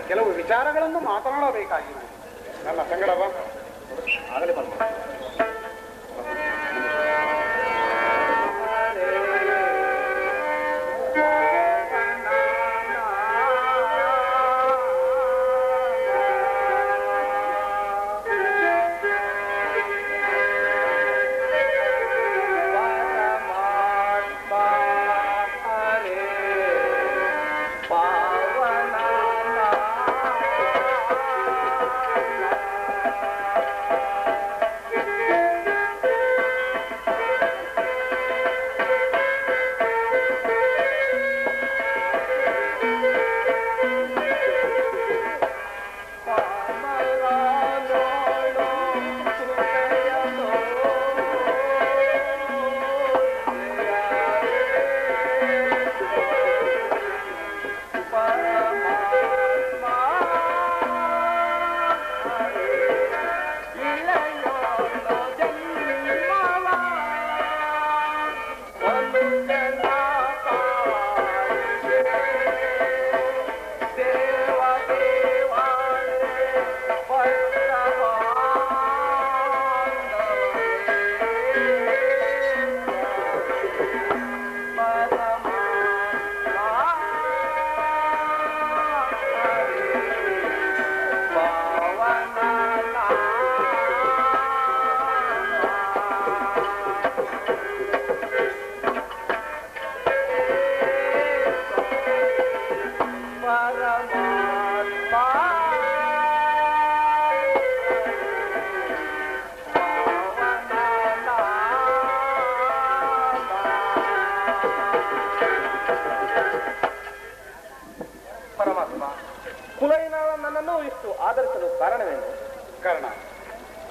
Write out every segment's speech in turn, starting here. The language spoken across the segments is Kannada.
ಕೆಲವು ವಿಚಾರಗಳನ್ನು ಮಾತನಾಡಬೇಕಾಗಿದೆ. ನನ್ನ ಸಂಗಡವ ಆಗಲೇ ಬಂದ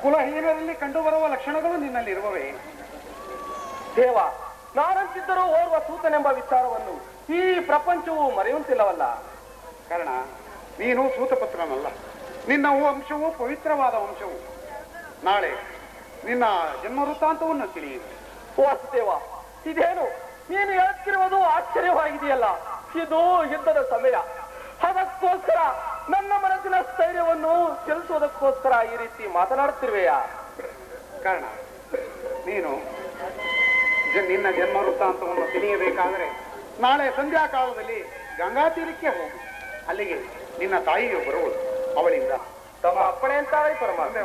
ಕುಲಹೀನರಲ್ಲಿ ಕಂಡುಬರುವ ಲಕ್ಷಣಗಳು ನಿನ್ನಲ್ಲಿ ಇರುವವೇ? ದೇವ, ನಾನಂತಿದ್ದರೂ ಓರ್ವ ಸೂತನೆಂಬ ವಿಚಾರವನ್ನು ಈ ಪ್ರಪಂಚವು ಮರೆಯುವಂತಿಲ್ಲವಲ್ಲ. ಕಾರಣ ನೀನು ಸೂತಪುತ್ರನಲ್ಲ. ನಿನ್ನ ವಂಶವು ಪವಿತ್ರವಾದ ವಂಶವು. ನಾಳೆ ನಿನ್ನ ಜನ್ಮ ವೃತ್ತಾಂತವನ್ನು ತಿಳಿಯಿರಿ. ವಾಸುದೇವ, ಇದೇನು ನೀನು ಹೇಳ್ತಿರುವುದು ಆಶ್ಚರ್ಯವಾಗಿದೆಯಲ್ಲ. ಇದು ಯುದ್ಧದ ಸಮಯ. ಅದಕ್ಕೋಸ್ಕರ ನನ್ನ ಮನಸ್ಸಿನ ಸ್ಥೈರ್ಯವನ್ನು ತಿಳಿಸುವುದಕ್ಕೋಸ್ಕರ ಈ ರೀತಿ ಮಾತನಾಡುತ್ತಿರುವೆಯಾ? ಕಾರಣ ನೀನು ನಿನ್ನ ಜನ್ಮ ವೃತ್ತಾಂತವನ್ನು ತಿಳಿಯಬೇಕಾದರೆ ನಾಳೆ ಸಂಧ್ಯಾ ಕಾಲದಲ್ಲಿ ಗಂಗಾ ತೀರಕ್ಕೆ ಹೋಗು. ಅಲ್ಲಿಗೆ ನಿನ್ನ ತಾಯಿಯು ಬರುವಳು. ಅವಳಿಂದ ತಮ್ಮ ಅಪ್ಪಣೆ ಅಂತಾಳೆ ಪರಮಾತ್ಮ.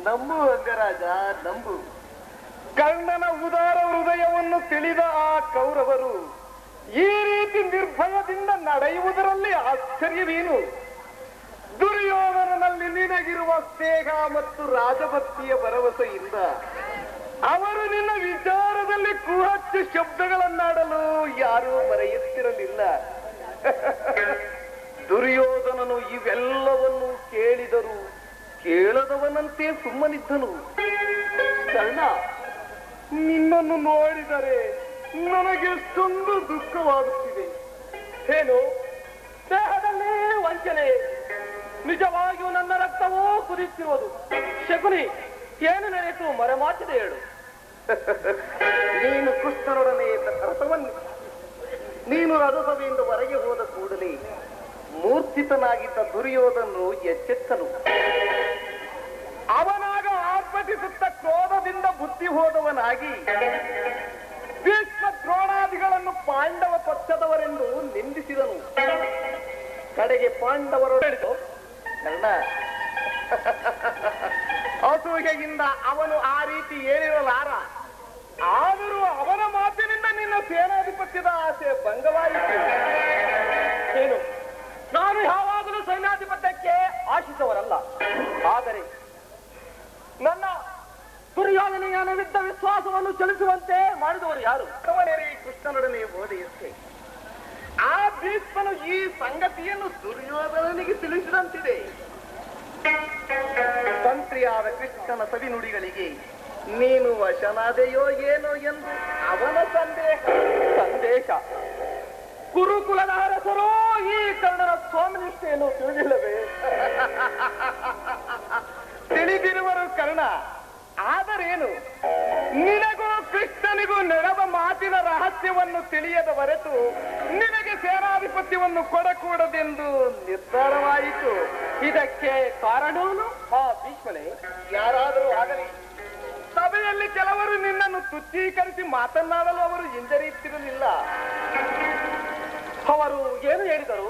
ನಂಬು ಅಂಗರಾಜ, ನಂಬು. ಕರ್ಣನ ಉದಾರ ಹೃದಯವನ್ನು ತಿಳಿದ ಆ ಕೌರವರು ಈ ರೀತಿ ನಿರ್ಭಯದಿಂದ ನಡೆಯುವುದರಲ್ಲಿ ಆಶ್ಚರ್ಯವೇನು? ದುರ್ಯೋಧನನಲ್ಲಿ ನಿನಗಿರುವ ಸ್ನೇಹ ಮತ್ತು ರಾಜಭಕ್ತಿಯ ಭರವಸೆಯಿಂದ ಅವರು ನಿನ್ನ ವಿಚಾರದಲ್ಲಿ ಕುಹಚ್ಚು ಶಬ್ದಗಳನ್ನಾಡಲು ಯಾರೂ ಬರೆಯುತ್ತಿರಲಿಲ್ಲ. ದುರ್ಯೋಧನನು ಇವೆಲ್ಲವನ್ನು ಕೇಳಿದರು, ಕೇಳದವನಂತೆ ಸುಮ್ಮನಿದ್ದನು. ಕರ್ಣ, ನಿನ್ನನ್ನು ನೋಡಿದರೆ ನನಗೆಷ್ಟೊಂದು ದುಃಖವಾಗುತ್ತಿದೆ. ಏನು ದೇಹದಲ್ಲಿ ವಂಚನೆ, ನಿಜವಾಗಿಯೂ ನನ್ನ ರಕ್ತವೂ ಕುದಿಯುತ್ತಿರುವುದು. ಶಕುನಿ, ಏನು ನಡೆಯಿತು? ಮರೆಮಾಚಿದೆ ಹೇಳು. ನೀನು ಕೃಷ್ಣನೊಡನೆ ನೀನು ರಥಸಭೆಯಿಂದ ಹೊರಗೆ ಹೋದ ಕೂಡಲೇ ಮೂರ್ಛಿತನಾಗಿದ್ದ ದುರ್ಯೋಧನನು ಎಚ್ಚೆತ್ತನು. ಅವನಾಗ ಆರ್ಭಟಿಸುತ್ತ ಕ್ರೋಧದಿಂದ ಬುದ್ಧಿ ಹೋದವನಾಗಿ ಭೀಷ್ಮ ದ್ರೋಣಾದಿಗಳನ್ನು ಪಾಂಡವ ಪಕ್ಷದವರೆಂದು ನಿಂದಿಸಿದನು. ಕಡೆಗೆ ಪಾಂಡವರೊಡನೆ ಕರ್ಣ, ಅಸೂಯೆಯಿಂದ ಅವನು ಆ ರೀತಿ ಹೇಳಿರಲಾರ. ಆದರೂ ಅವನ ಮಾತಿನಿಂದ ನಿನ್ನ ಸೇನಾಧಿಪತ್ಯದ ಆಸೆ ಭಂಗವಾಯಿತು. ಏನು, ನಾನು ಯಾವಾಗಲೂ ಸೈನ್ಯಾಧಿಪತ್ಯಕ್ಕೆ ಆಶಿಸುವವರಲ್ಲ. ಆದರೆ ನನ್ನ ದುರ್ಯೋಧನೆಯ ವಿರುದ್ಧ ವಿಶ್ವಾಸವನ್ನು ಚಲಿಸುವಂತೆ ಮಾಡಿದವರು ಯಾರು? ಕೃಷ್ಣನೊಡನೆ ಹೋದೆಯಷ್ಟೇ ಆ ಭೀಷ್ಮನು ಈ ಸಂಗತಿಯನ್ನು ದುರ್ಯೋಧನನಿಗೆ ತಿಳಿಸಿದಂತಿದೆ. ತಂತ್ರಿಯಾದ ಕೃಷ್ಣನ ಸವಿನುಡಿಗಳಿಗೆ ನೀನು ವಶನಾದೆಯೋ ಏನೋ ಎಂದು ಅವನ ಸಂದೇಶ. ಗುರುಕುಲದ ಅರಸರು ಈ ಕರ್ಣನ ಸ್ವಾಮಿನಿಷ್ಠೆಯನ್ನು ತಿಳಿದಿಲ್ಲವೇ? ತಿಳಿದಿರುವರು ಕರ್ಣ. ಆದರೇನು, ನಿನಗೂ ಕೃಷ್ಣನಿಗೂ ನಡೆದ ಮಾತಿನ ರಹಸ್ಯವನ್ನು ತಿಳಿಯದ ಹೊರತು ನಿನಗೆ ಸೇನಾಧಿಪತ್ಯವನ್ನು ಕೊಡಕೂಡದೆಂದು ನಿರ್ಧಾರವಾಯಿತು. ಇದಕ್ಕೆ ಕಾರಣವನು ಆ ಭೀಷ್ಮನೇ. ಯಾರಾದರೂ ಆಗಲಿ, ಸಭೆಯಲ್ಲಿ ಕೆಲವರು ನಿನ್ನನ್ನು ತುಚ್ಛೀಕರಿಸಿ ಮಾತನಾಡಲು ಅವರು ಹಿಂಜರಿಯುತ್ತಿರಲಿಲ್ಲ. ಅವರು ಏನು ಹೇಳಿದರು?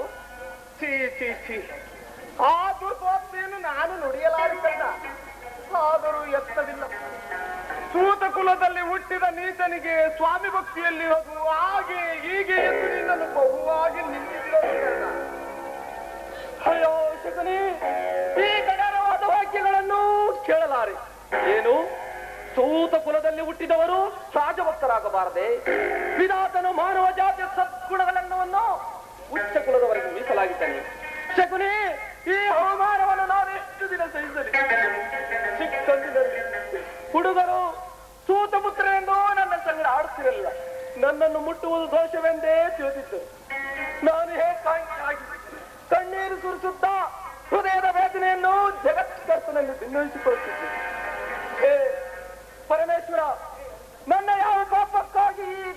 ಛೀ ಛೀ ಛೀ, ಆ ದುರ್ಬೋಧನೆಯನ್ನು ನಾನು ನುಡಿಯಲಾರಿಲ್ಲ. ಆದರೂ ಎತ್ತವಿಲ್ಲ. ಸೂತ ಕುಲದಲ್ಲಿ ಹುಟ್ಟಿದ ನೀಚನಿಗೆ ಸ್ವಾಮಿ ಭಕ್ತಿಯಲ್ಲಿ ಹೋಗು, ಹಾಗೆ ಹೀಗೆ ಎಂದು ನಿನ್ನನ್ನು ಬಹುವಾಗಿ ನಿಂದಿಸಿರೋದು. ಅಯ್ಯೋ ಶಕುನಿ, ಈ ಕಠೋರವಾದ ವಾಕ್ಯಗಳನ್ನು ಕೇಳಲಾರೆ. ಏನು, ಸೂತ ಕುಲದಲ್ಲಿ ಹುಟ್ಟಿದವರು ರಾಜಭಕ್ತರಾಗಬಾರದೆ? ವಿಧಾತನು ಮಾನವ ಜಾತಿಯ ಸದ್ಗುಣಗಳೆಲ್ಲವನ್ನು ಉಚ್ಚ ಕುಲದವರೆಗೆ ಮೀಸಲಾಗಿದ್ದಾನೆ. ಶಕುನಿ, ಈ ಅವಮಾನವನ್ನು ನಾನು ಎಷ್ಟು ದಿನ ಸಹಿಸಲಿ? ಚಿಕ್ಕಂದಿನಲ್ಲಿ ಹುಡುಗರು ಸೂತ ಪುತ್ರ ಎಂದು ನನ್ನ ಸಂಗಡ ಆಡುತ್ತಿರಲಿಲ್ಲ. ನನ್ನನ್ನು ಮುಟ್ಟುವುದು ದೋಷವೆಂದೇ ತಿಳಿದಿದ್ದರು. ನಾನು ಹೇಗಾಗಿ ಕಣ್ಣೀರು ಸುರಿಸುತ್ತಾ ಹೃದಯದ ವೇದನೆಯನ್ನು ಜಗತ್ಕರ್ತನಲ್ಲಿ ಭಿನ್ನವಿಸಿಕೊಳ್ಳುತ್ತಿದ್ದೆ. ಹೇ ಪರಮೇಶ್ವರ, ನನ್ನ ಯಾವ ಪಾಪಕ್ಕಾಗಿ ಈ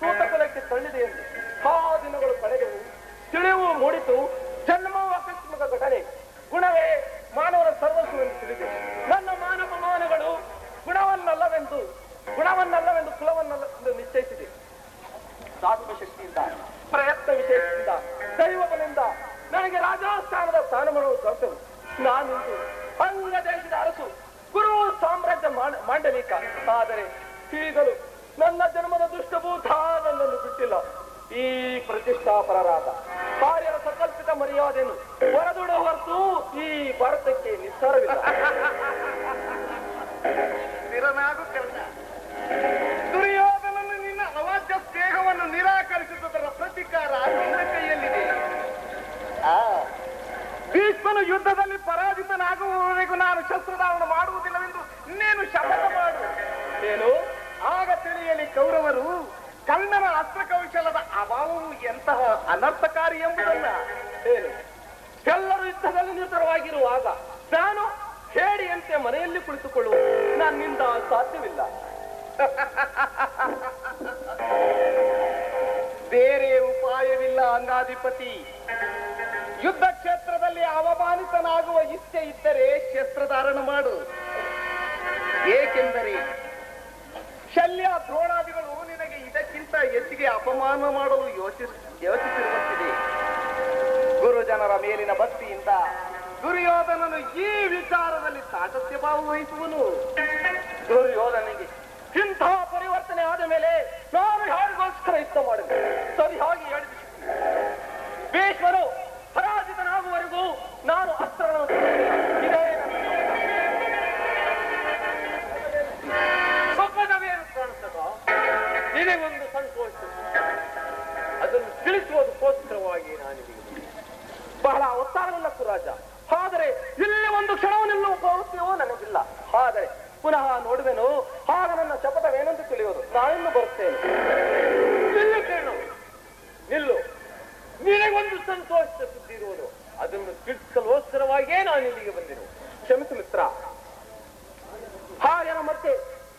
ಸೂತ ಕುಲಕ್ಕೆ ತಳ್ಳಿದೆ ಎಂದು ಆ ದಿನಗಳು ಕಳೆದವು. ತಿಳಿವು ಮೂಡಿತು. ಜನ್ಮವು ಅಕಸ್ಮಾತ್ ಘಟನೆ. ಗುಣವೇ ಮಾನವರ ಸರ್ವಸ್ವವೆಂದು ತಿಳಿದೆ. ನನ್ನ ಮಾನವಮಾನಗಳು ಗುಣವನ್ನಲ್ಲವೆಂದು ಕುಲವನ್ನಲ್ಲವೆಂದು ನಿಶ್ಚಯಿಸಿದೆ. ಸಾತ್ವ ಶಕ್ತಿಯಿಂದ, ಪ್ರಯತ್ನ ವಿಶೇಷದಿಂದ, ದೈವಬಲಿಂದ ನನಗೆ ರಾಜಸ್ಥಾನದ ಸ್ಥಾನಮಾನವು ದೊರೆತವು. ನಾನಿಂದು ಅಂಗ ದೇಶದ ಅರಸು, ಗುರು ಸಾಮ್ರಾಜ್ಯ ಮಾಂಡಲಿಕ. ಆದರೆ ಈಗಲೂ ನನ್ನ ಜನ್ಮದ ದುಷ್ಟಭೂತ ನನ್ನನ್ನು ಬಿಟ್ಟಿಲ್ಲ. ಈ ಪ್ರತಿಷ್ಠಾಪರರಾದ ಕಾರ್ಯದ ಸಕಲ್ಪಿತ ಮರ್ಯಾದೆಯನ್ನು ಹೊರದೂಡ ಹೊರತು ಈ ಭಾರತಕ್ಕೆ ನಿಸ್ಸಾರವಿಲ್ಲ. ದುರ್ಯೋಧನನು ನಿನ್ನ ಅವಾಚ್ಯ ಸ್ನೇಹವನ್ನು ನಿರಾಕರಿಸಿದುದರ ಪ್ರತಿಕಾರ ನಿನ್ನ ಕೈಯಲ್ಲಿದೆ. ಭೀಷ್ಮನು ಯುದ್ಧದಲ್ಲಿ ಪರಾಜಿತನಾಗುವವರೆಗೂ ನಾನು ಶಸ್ತ್ರಧಾರಣ ಮಾಡುವುದಿಲ್ಲವೆಂದು ನೀನು ಶಪಥ ಮಾಡು. ಏನು? ಆಗ ತಿಳಿಯಲಿ ಕೌರವರು ಕರ್ಣನ ಅಸ್ತ್ರಕೌಶಲದ ಅಭಾವವು ಎಂತಹ ಅನರ್ಥಕಾರಿ ಎಂಬುದನ್ನ. ಏನು, ಎಲ್ಲರೂ ಯುದ್ಧದಲ್ಲಿ ನಿರತವಾಗಿರುವಾಗ ನಾನು ಹೇಡಿಯಂತೆ ಮನೆಯಲ್ಲಿ ಕುಳಿತುಕೊಳ್ಳುವ ನನ್ನಿಂದ ಸಾಧ್ಯವಿಲ್ಲ. ಬೇರೆ ಉಪಾಯವಿಲ್ಲ ಅಂಗಾಧಿಪತಿ. ಯುದ್ಧ ಕ್ಷೇತ್ರದಲ್ಲಿ ಅವಮಾನಿತನಾಗುವ ಇಚ್ಛೆ ಇದ್ದರೆ ಶಸ್ತ್ರಧಾರಣ ಮಾಡು. ಏಕೆಂದರೆ ಶಲ್ಯ ದ್ರೋಣಾದಿಗಳು ನಿನಗೆ ಇದಕ್ಕಿಂತ ಹೆಚ್ಚಿಗೆ ಅಪಮಾನ ಮಾಡಲು ಯೋಚಿಸಿರುವಂತಿದೆ. ಗುರುಜನರ ಮೇಲಿನ ಭಕ್ತಿಯಿಂದ ದುರ್ಯೋಧನನು ಈ ವಿಚಾರದಲ್ಲಿ ಸಾತಸ್ಯ ಭಾವ ವಹಿಸುವನು. ದುರ್ಯೋಧನಿಗೆ ಇಂತಹ ಪರಿವರ್ತನೆ ಆದ ಮೇಲೆ ನಾನು ಯಾರಿಗೋಸ್ಕರ ಯುದ್ಧ ಮಾಡಿದೆ? ಸರಿಯಾಗಿ ಹೇಳಿದೆ. ಭೀಷ್ಮರು ಪರಾಜಿತನಾಗುವವರೆಗೂ ನಾನು ಅಸ್ತ್ರಗಳನ್ನು ಇದೇ ಸ್ವಪ್ನವೇನು ಕಾಣಿಸ್ತದ? ನಿನಗೊಂದು ಸಂತೋಷ, ಅದನ್ನು ತಿಳಿಸುವುದಕ್ಕೋಸ್ಕರವಾಗಿ ನಾನು ಬಹಳ ಒತ್ತಾರವಿಲ್ಲ ರಾಜ. ಆದರೆ ಇಲ್ಲಿ ಒಂದು ಕ್ಷಣವು ನಿಲ್ಲುವ ಪ್ರವೃತ್ತಿಯೋ ನನಗಿಲ್ಲ. ಆದರೆ ಪುನಃ ನೋಡುವೆನು, ಆಗ ನನ್ನ ಶಪಥವೇನೆಂದು ತಿಳಿಯೋದು. ನಾನಿನ್ನು ಬರುತ್ತೇನೆ. ನಿಲ್ಲು ಕೇಳು, ನಿಲ್ಲು. ನಿನಗೊಂದು ಸಂತೋಷದ ಸುದ್ದಿ ಇರುವುದು, ಅದನ್ನು ತಿಳಿಸಲೋಸ್ಕರವಾಗಿಯೇ ನಾನು ಇಲ್ಲಿಗೆ ಬಂದೆನು. ಕ್ಷಮಿಸು ಮಿತ್ರ. ಹಾಗೆನ ಮತ್ತೆ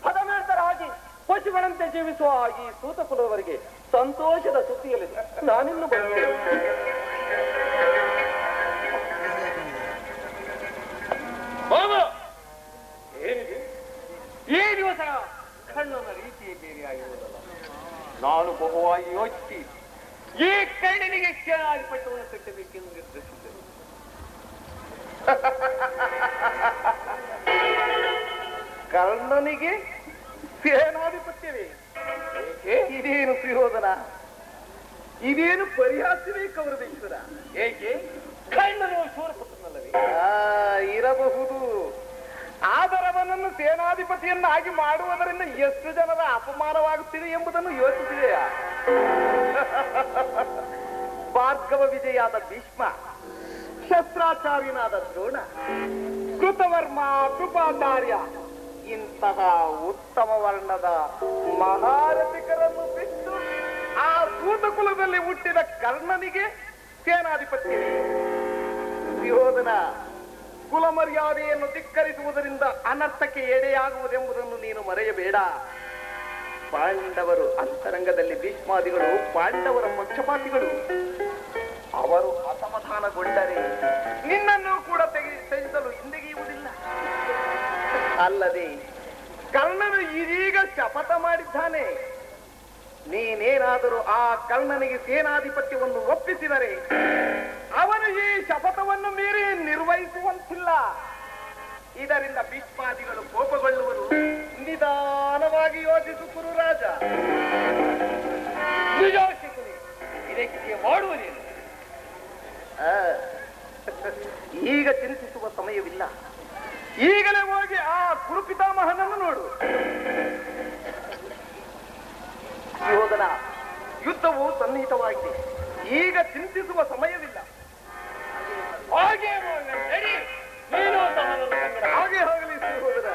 ಪದಮೇತರಾಗಿ ಪಶುಗಳಂತೆ ಜೀವಿಸುವ ಈ ಸೂತ ಕುಲದವರಿಗೆ ಸಂತೋಷದ ಸುದ್ದಿಯಲ್ಲಿದೆ. ನಾನಿನ್ನು ಬರುತ್ತೇನೆ. ಏನಿದೆ ಈ ದಿವಸ ಕಣ್ಣನ ರೀತಿಯೇ ಬೇರೆಯಾಗಿರುವುದಲ್ಲ. ನಾನು ಬಹುವಾಗಿ ಯೋಚಿಸಿ ಈ ಕಣ್ಣಿನಿಗೆ ಸೇನಾಧಿಪತ್ಯವನ್ನು ಕಟ್ಟಬೇಕೆಂದು ನಿರ್ಧರಿಸಿದ್ದರು. ಕರ್ಣನಿಗೆ ಸೇನಾಧಿಪತ್ಯವೇ? ಇದೇನು ಪ್ರಯೋಜನ? ಇದೇನು ಪರಿಹಾಸವೇ ಕೌರವೇಶ್ವರ? ಏಕೆ? ಕರ್ಣನು ಶೂರಪುತ್ರನಲ್ಲವೇ? ಇರಬಹುದು. ಆದರವನನ್ನು ಸೇನಾಧಿಪತಿಯನ್ನಾಗಿ ಮಾಡುವುದರಿಂದ ಎಷ್ಟು ಜನರ ಅಪಮಾನವಾಗುತ್ತಿದೆ ಎಂಬುದನ್ನು ಯೋಚಿಸಿದೆಯಾ? ಭಾರ್ಗವ ವಿಜಯಾದ ಭೀಷ್ಮ, ಶಸ್ತ್ರಾಚಾರ್ಯನಾದ ದ್ರೋಣ, ಕೃತವರ್ಮ, ಕೃಪಾಚಾರ್ಯ ಇಂತಹ ಉತ್ತಮ ವರ್ಣದ ಮಹಾರಥಿಕರನ್ನು ಬಿಟ್ಟು ಆ ಸೂತಕುಲದಲ್ಲಿ ಹುಟ್ಟಿದ ಕರ್ಣನಿಗೆ ಸೇನಾಧಿಪತ್ಯವೇ? ದುರ್ಯೋಧನ ಕುಲ ಮರ್ಯಾದೆಯನ್ನು ಧಿಕ್ಕರಿಸುವುದರಿಂದ ಅನರ್ಥಕ್ಕೆ ಎಡೆಯಾಗುವುದೆಂಬುದನ್ನು ನೀನು ಮರೆಯಬೇಡ. ಪಾಂಡವರು ಅಂತರಂಗದಲ್ಲಿ ಭೀಷ್ಮಾದಿಗಳು ಪಾಂಡವರ ಪಕ್ಷಪಾತಿಗಳು. ಅವರು ಅಸಮಾಧಾನಗೊಂಡರೆ ನಿನ್ನನ್ನು ಕೂಡ ತೆಗೆಸಲು ಹಿಂದೆಗೆಯುವುದಿಲ್ಲ. ಅಲ್ಲದೆ ಕರ್ಣನು ಇದೀಗ ಶಪಥ ಮಾಡಿದ್ದಾನೆ. ನೀನೇನಾದರೂ ಆ ಕರ್ಣನಿಗೆ ಸೇನಾಧಿಪತ್ಯವನ್ನು ಒಪ್ಪಿಸಿದರೆ ಅವನು ಈ ಶಪಥವನ್ನು ಮೀರಿ ನಿರ್ವಹಿಸುವಂತಿಲ್ಲ. ಇದರಿಂದ ಭೀಷ್ಮಾದಿಗಳು ಕೋಪಗೊಳ್ಳುವರು. ನಿಧಾನವಾಗಿ ಯೋಚಿಸು ಕುರುರಾಜ. ಇದಕ್ಕೆ ಮಾಡುವುದೇನು? ಈಗ ಚಿಂತಿಸುವ ಸಮಯವಿಲ್ಲ. ಈಗಲೇ ಹೋಗಿ ಆ ಕುರುಪಿತಾಮಹನನ್ನು ನೋಡು. ಯೋಧನ ಯುದ್ಧವು ಸನ್ನಿಹಿತವಾಗಿದೆ. ಈಗ ಚಿಂತಿಸುವ ಸಮಯವಿಲ್ಲ. ಹಾಗೆ ಹಾಗೆ ಹೋಗಲಿ ಸಹೋದರ.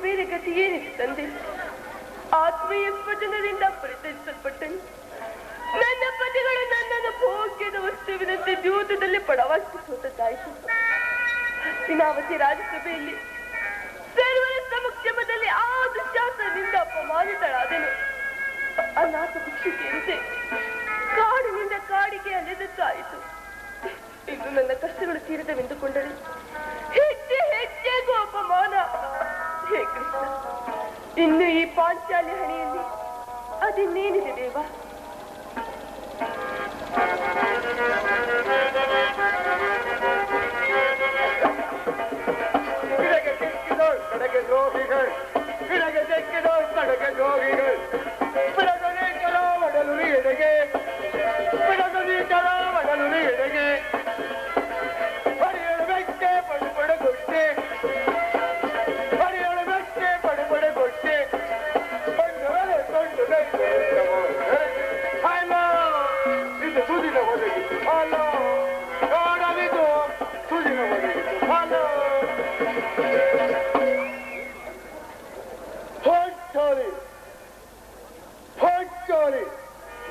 ಬೇರೆ ಗತಿ ಏನಿದೆ ತಂದೆ? ಆತ್ಮೀಯ ಸ್ವಜನರಿಂದ ಪರಿಚಯಿಸಲ್ಪಟ್ಟನು. ನನ್ನ ಪತಿಗಳು ನನ್ನನ್ನು ಭೋಗ್ಯದ ವಸ್ತುವಿನಂತೆ ದ್ಯೂತದಲ್ಲಿ ಪಡವಾಗಿ ಸೋತದ್ದಾಯಿತು. ಹಸ್ತಿನಾವತಿ ರಾಜಸಭೆಯಲ್ಲಿ ಸರ್ವರ ಸಮಕ್ಷಮದಲ್ಲಿ ಆ ದುಶ್ಯಾಸನದಿಂದ ಅಪಮಾನಿತಳಾದೆನು. ಅನಾಥ ಭಿಕ್ಷುಕಿಯಂತೆ ಕಾಡಿನಿಂದ ಕಾಡಿಗೆ ಅಲೆದದ್ದಾಯಿತು. ಇನ್ನು ನನ್ನ ಕಷ್ಟಗಳು ತೀರದವೆಂದುಕೊಂಡರೆ ಹೆಜ್ಜೆ ಹೆಜ್ಜೆಗೂ ಅಪಮಾನ. ಹೇ ಕೃಷ್ಣ, ಇನ್ನು ಈ ಪಾಂಚಾಲ್ಯ ಹಣೆಯಲ್ಲಿ ಅದಿನ್ನೇನಿದೆ ದೇವ? ಕಡೆಗೆ ದ್ರೋಹಿಗಳು, ಕೆಳಗೆ ತೆಕ್ಕಿದೋಳ್ ಕಡೆಗೆ ದ್ರೋಹಿಗಳು, ಬಿಡಗನೆ ಕೆಲ ಒಡಲು ಎಡೆಗೆ, ಬಿಡಗನೆ ಕೆಲ ಒಡಲು ಎಡೆಗೆ, ಬಡಿಯಳು ಬೆಟ್ಟೆ ಪಡುಪಡೆಗೊಟ್ಟೆ, ಬಡಿಯಳು ಬೆಟ್ಟೆ ಪಡುಪಡೆಗೊಟ್ಟೆ, ಬಂದವರೆ ಕೊಂಡು ಹಾಲ ಇದು ಸುದಿನ ಒದಗಿತು ಹಾಲ, ನೋಡಲಿದು ಸುದಿನ ಒದಗಿತು ಹಾಲ.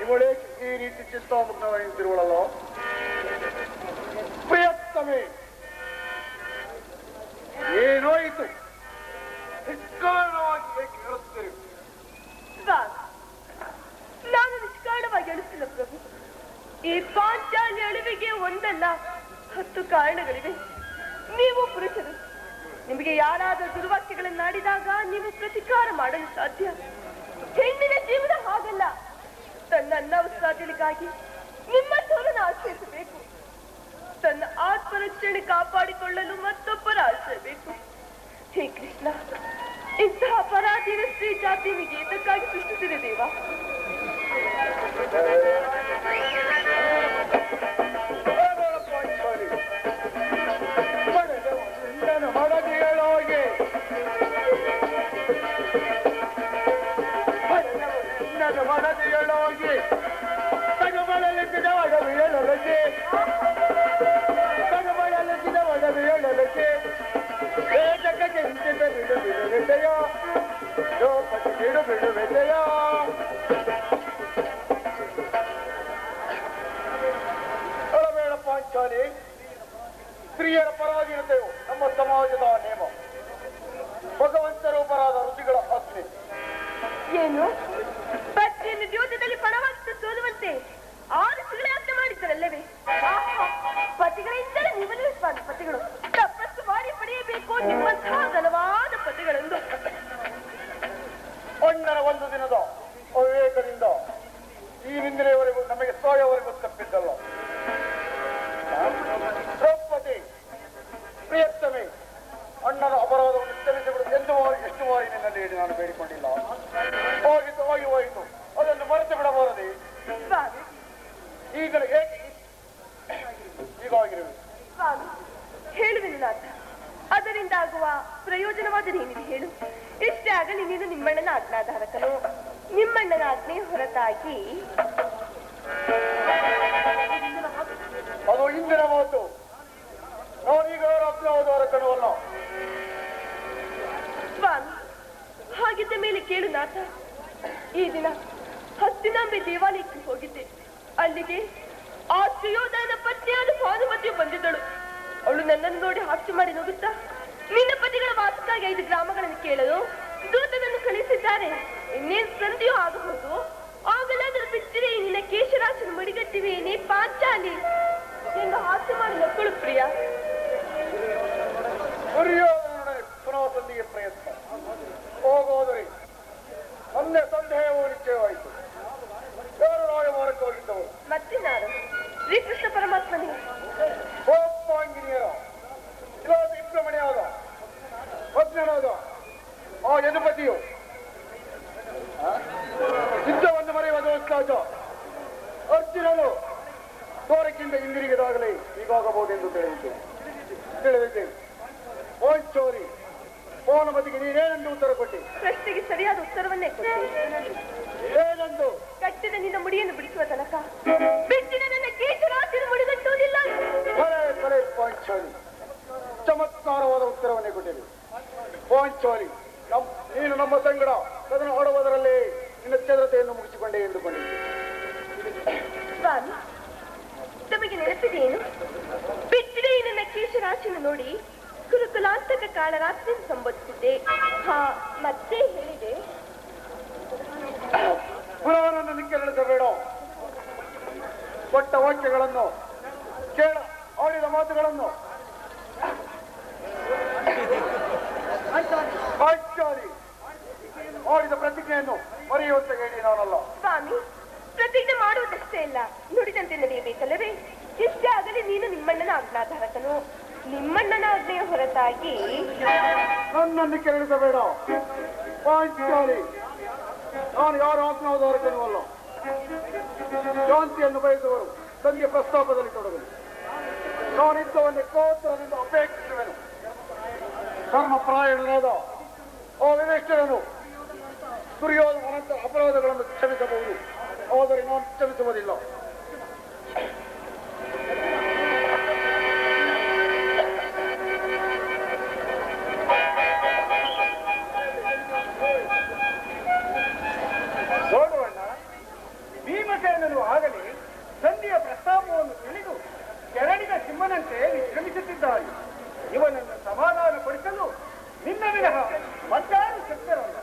ಇವಳೇ ಈ ರೀತಿ ಚಿಂತಾಮಗ್ನವಾಗಿರುವಳಲ್ಲ? ಪ್ರಿಯತ್ತಮೆ, ಏನೋಯಿತು? ನಿಷ್ಕಾರಣವಾಗಿ ಏಕೆ ಹೇಳುತ್ತೇವೆ? ನಾನು ನಿಷ್ಕಾರಣವಾಗಿ ಹೇಳುತ್ತಿಲ್ಲ ಪ್ರಭು. ಈ ಪಾಂಚಾಲ್ಯ ಅಳಿವಿಗೆ ಒಂದಲ್ಲ 10 ಕಾರಣಗಳಿವೆ. ನೀವು ಪುರುಷರು, ನಿಮಗೆ ಯಾರಾದರೂ ದುರ್ವಾಕ್ಯಗಳನ್ನಾಡಿದಾಗ ನೀವು ಪ್ರತಿಕಾರ ಮಾಡಲು ಸಾಧ್ಯ. ಹೆಣ್ಣಿನ ಜೀವನ ಹಾಗಲ್ಲ. ತನ್ನ ಅನ್ನವಸ್ತ್ರಾದಿಗಳಿಗಾಗಿ ನಿಮ್ಮಂಥವರನ್ನು ಆಶ್ರಯಿಸಬೇಕು. ತನ್ನ ಆತ್ಮರಕ್ಷಣೆ ಕಾಪಾಡಿಕೊಳ್ಳಲು ಮತ್ತೊಬ್ಬರ ಆಶ್ರಯಿಸಬೇಕು. ಹೇ ಕೃಷ್ಣ, ಇಂತಹ ಅಪರಾಧಿನ ಸ್ತ್ರೀ ಜಾತಿ ನಿಮಗೆ ಇದಕ್ಕಾಗಿ ಸೃಷ್ಟಿಸಿದೆ ದೇವ. ಪಾಂಚಾಲಿ, ಸ್ತ್ರೀಯರ ಪರಾಧೀನತೆಯು ನಮ್ಮ ಸಮಾಜದ ನೇಮ. ಭಗವಂತರು ಪರಾದ ಋಷಿಗಳ ಆಜ್ಞೆ. ಏನು? ಪತ್ನಿಯನ್ನು ದ್ಯೋತದಲ್ಲಿ ಪಣವಾಗಿ ಸೋಲುವಂತೆ 6 ಋಷಿಗಳೇ ಆಜ್ಞೆ ಮಾಡಿದ್ದರಲ್ಲವೇ? ಪತಿಗಳಿಂದಲೇ ನೀವೇ ಪತಿಗಳು ತಪಸ್ಸು ಮಾಡಿ ಪಡೆಯಬೇಕು ನಿಮ್ಮಂತಹ ಬಲವಾದ ಪತಿಗಳೆಂದು. ಅಣ್ಣನ ಒಂದು ದಿನದ ಅವಿವೇಕದಿಂದ ಈ ನಿಂದನೆಯವರೆಗೂ ನಮಗೆ ಸಾಯವರೆಗೂ ತಪ್ಪಿದ್ದಲ್ಲ. ದ್ರೌಪದಿ, ಪ್ರಿಯತ್ತಮೆ, ಅಣ್ಣನ ಅಪರಾಧವನ್ನು ಕ್ಷಮಿಸಿಬಿಡು ಎಂದು ಎಷ್ಟು ಬಾರಿ ನಿನ್ನಲ್ಲಿ ಹೇಳಿ ನಾನು ಬೇಡಿಕೊಂಡಿಲ್ಲ. ಹೋಗಿತ್ತು ಹೋಗಿ ಹೋಯಿತು, ಅದನ್ನು ಮರೆತು ಬಿಡಬಾರದೆ. ಈಗ ಏಕೆ ಹೀಗಾಗಿರುವೆ? ಹೇಳುವೆನು ನಾಥ. ಅದರಿಂದ ಆಗುವ ಪ್ರಯೋಜನವಾದರೇನಿದೆ ಹೇಳು? ಇಷ್ಟೇ ಆಗಲಿ ನೀನು ನಿಮ್ಮಣ್ಣನ ಆಜ್ಞಾಧಾರಕನು. ನಿಮ್ಮಣ್ಣನ ಆಜ್ಞೆ ಹೊರತಾಗಿ ಅದು ಇಂದಿನ ಮಾತು. ನಾನೀಗ ಆಜ್ಞಾಧಾರಕನು ಅಲ್ಲ. ಸ್ವಾಮಿ, ಹಾಗಿದ್ದ ಮೇಲೆ ಕೇಳು ನಾಥ. ಈ ದಿನ ಹಸ್ತಿನಾಂಬೆ ದೇವಾಲಯಕ್ಕೆ ಹೋಗಿದ್ದೆ. ಅಲ್ಲಿಗೆ ಆ ಸುಯೋಧನ ಪತ್ನಿಯಾದ ಭಾನುಮತಿಯು ಬಂದಿದ್ದಳು. ಅವಳು ನನ್ನನ್ನು ನೋಡಿ ಹಾಸ್ಯ ಮಾಡಿ ನಗುತ್ತಾ, ನಿನ್ನ ಪತಿಗಳ ವಾಸಕ್ಕಾಗಿ 5 ಗ್ರಾಮಗಳನ್ನು ಕೇಳಲು ದೂತನನ್ನು ಕಳಿಸಿದ್ದಾರೆ. ಇನ್ನೇನು ಸಂಧಿಯೂ ಆಗಬಹುದು. ಆಗಲಾದರೂ ಬಿಟ್ಟರೆ ನಿನ್ನ ಕೇಶರಾಶನ ಮಡಿಗಟ್ಟಿವೇನೆ ಪಾಂಚಾಲಿ ಎಂದು ಹಾಸ್ಯ ಮಾಡಿ ನಕ್ಕಳು ಪ್ರಿಯ. ಪುನಃ ಸಂಧಿಗೆ ಪ್ರಯತ್ನ. ಹೋಗೋದರೆ ಮೊನ್ನೆ ಸಂದೇಹವು ನಿಶ್ಚಯವಾಯಿತು. ಯಾರು ರಾಯಭಾರಕ್ಕೆ ಹೋಗಿದ್ದವರು? ಮತ್ತೆ ನಾನು ಶ್ರೀಕೃಷ್ಣ ಪರಮಾತ್ಮನಿಗೆ ಗೋಪಾಂಗಿನಿಯರ ಇಲಾದ ಇಬ್ರಮಣಿಯಾದ ಭಗ್ನನಾದ ಆ ಯದುಪತಿಯು ಯುದ್ಧವನ್ನು ಮರೆಯುವ ದೋಸ್ತಾಜ ಅರ್ಜುನನು ತೋರಕ್ಕಿಂತ ಹಿಂದಿರುಗಿದಾಗಲೇ ಹೀಗಾಗಬಹುದೆಂದು ತಿಳಿದಿದ್ದೇನೆ. ಚೋರಿ ಭಾನುಮತಿಗೆ ನೀನೇನೆಂದು ಉತ್ತರ ಕೊಟ್ಟಿ? ಪ್ರಶ್ನೆಗೆ ಸರಿಯಾದ ಉತ್ತರವನ್ನೇ ಕೊಟ್ಟೆ. ಏನೆಂದು? ಕಟ್ಟಿದ ನಿನ್ನ ಮುಡಿಯನ್ನು ಬಿಡಿಸುವ ತನಕ ಬಿಟ್ಟಿನ ನನ್ನ ಕೇಶರಾಶಿಯನ್ನು ಮುಡಿಗಟ್ಟುವುದಿಲ್ಲ. ಪಾಂಚಾಲಿ, ಚಮತ್ಕಾರವಾದ ಉತ್ತರವನ್ನೇ ಕೊಟ್ಟಿದೆ. ಪಾಂಚಾಲಿ, ನಮ್ಮ ನೀನು ನಮ್ಮ ಸಂಗಡ ಕದನ ಆಡುವುದರಲ್ಲಿ ನಿನ್ನ ಚಂದ್ರತೆಯನ್ನು ಮುಗಿಸಿಕೊಂಡೆ ಎಂದುಕೊಂಡಿದ್ದೆ. ಸ್ವಾಮಿ, ತಮಗೆ ನೆನಪಿದೆಯೇನು? ಬಿಟ್ಟಿದೆ ನನ್ನ ಕೇಶರಾಶಿಯನ್ನು ನೋಡಿ ಗುರುಕುಲಾಂತಕ ಕಾಳರಾತ್ರಿ ಸಂಬೋಧಿಸಿದ್ದೆ. ಹಾ, ಮತ್ತೆ ಹೇಳಿದೆ. ಪುರಾಣವನ್ನು ನಿಂಕೆರಳಿಸಬೇಡ. ಕೊಟ್ಟ ವಾಕ್ಯಗಳನ್ನು ಕೇಳ, ಆಡಿದ ಮಾತುಗಳನ್ನು ಆಡಿದ ಪ್ರತಿಜ್ಞೆಯನ್ನು ಮರೆಯುವಂತೆ ಹೇಳಿ ನಾನಲ್ಲ. ಸ್ವಾಮಿ, ಪ್ರತಿಜ್ಞೆ ಮಾಡುವುದಷ್ಟೇ ಇಲ್ಲ, ನುಡಿದಂತೆ ನಡೆಯಬೇಕಲ್ಲವೇ? ಇಷ್ಟೇ ಆಗಲಿ ನೀನು ನಿಮ್ಮಣ್ಣನ ಆಜ್ಞಾಧಾರಕನು. ನಿಮ್ಮಣ್ಣನ ಆಜ್ಞೆಯ ಹೊರತಾಗಿ ನನ್ನನ್ನು ಕೆರಳಿಸಬೇಡ ಪಾಂಚಾಲಿ. ನಾನು ಯಾರ ಆಜ್ಞಾಧಾರಕನೂ ಅಲ್ಲ. ಶಾಂತಿಯನ್ನು ಬಯಸುವರು ಸಂಧ್ಯೆ ಪ್ರಸ್ತಾಪದಲ್ಲಿ ತೊಡಗಲು ನಾನಿದ್ದವನ್ನೇ ಕೋತ್ರದಿಂದ ಅಪೇಕ್ಷಿಸುವೆನು. ಧರ್ಮಪ್ರಾಯಣನಾದ ಆ ವಿವೇಶ್ವರನು ದುರ್ಯೋಧನ ಅನಂತ ಅಪರಾಧಗಳನ್ನು ಕ್ಷಮಿಸಬಹುದು, ಆದರೆ ನಾನು ಕ್ಷಮಿಸುವುದಿಲ್ಲ. ನೋಡುವಣ್ಣ, ಭೀಮಸೇನನು ಆಗಲಿ ಸಂಧಿಯ ಪ್ರಸ್ತಾಪವನ್ನು ತಿಳಿದು ಕೆರಳಿದ ಸಿಂಹನಂತೆ ವಿಶ್ರಮಿಸುತ್ತಿದ್ದಾನೆ. ಇವನನ್ನು ಸಮಾಧಾನಪಡಿಸಲು ನಿನ್ನ ವಿನಃ ಮತ್ತಾರು ಶಕ್ತರಲ್ಲ.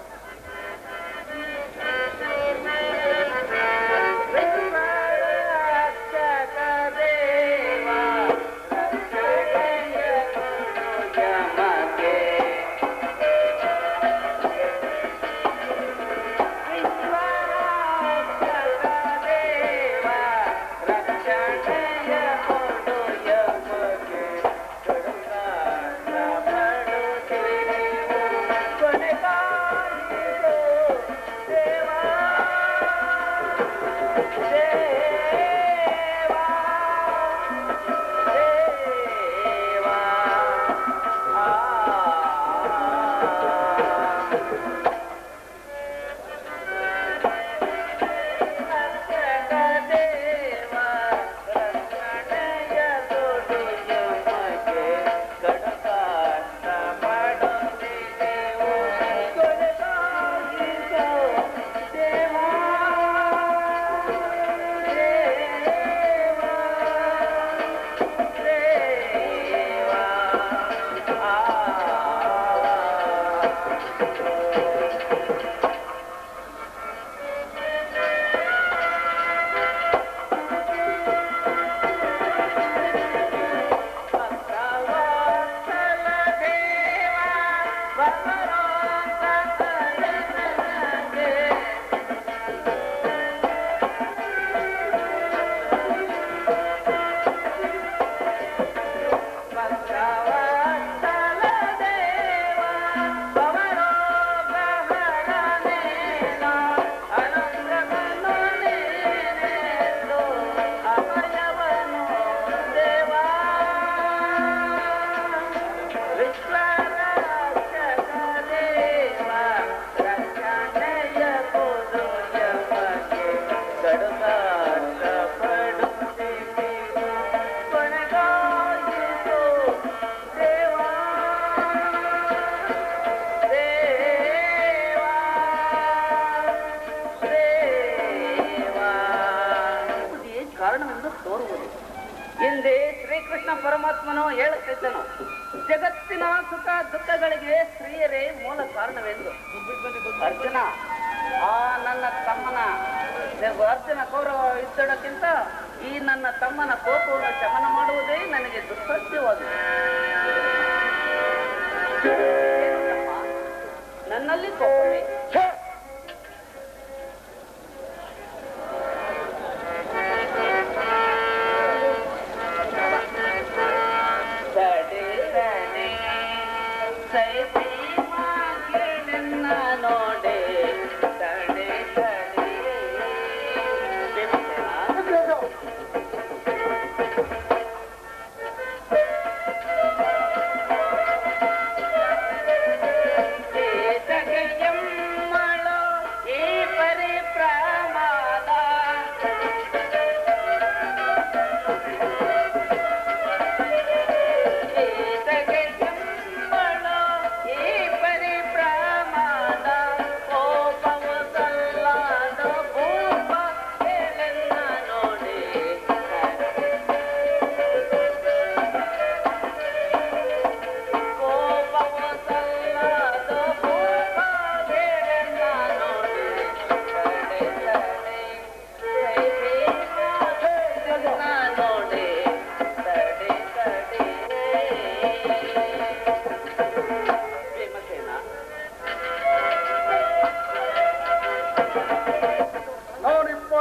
ಹಿಂದೆ ಶ್ರೀಕೃಷ್ಣ ಪರಮಾತ್ಮನು ಹೇಳುತ್ತಿದ್ದನು, ಜಗತ್ತಿನ ಸುಖ ದುಃಖಗಳಿಗೆ ಸ್ತ್ರೀಯರೇ ಮೂಲ ಕಾರಣವೆಂದು. ಅರ್ಜುನ, ಆ ನನ್ನ ತಮ್ಮನ ಅರ್ಜುನ ಕೌರವ ಯುದ್ಧಕ್ಕಿಂತ ಈ ನನ್ನ ತಮ್ಮನ ಕೋಪವನ್ನು ಶಮನ ಮಾಡುವುದೇ ನನಗೆ ದುಸ್ಸಾಧ್ಯವಾಗಿದೆ. ನನ್ನಲ್ಲಿ ಕೋಪವೇ? Yes.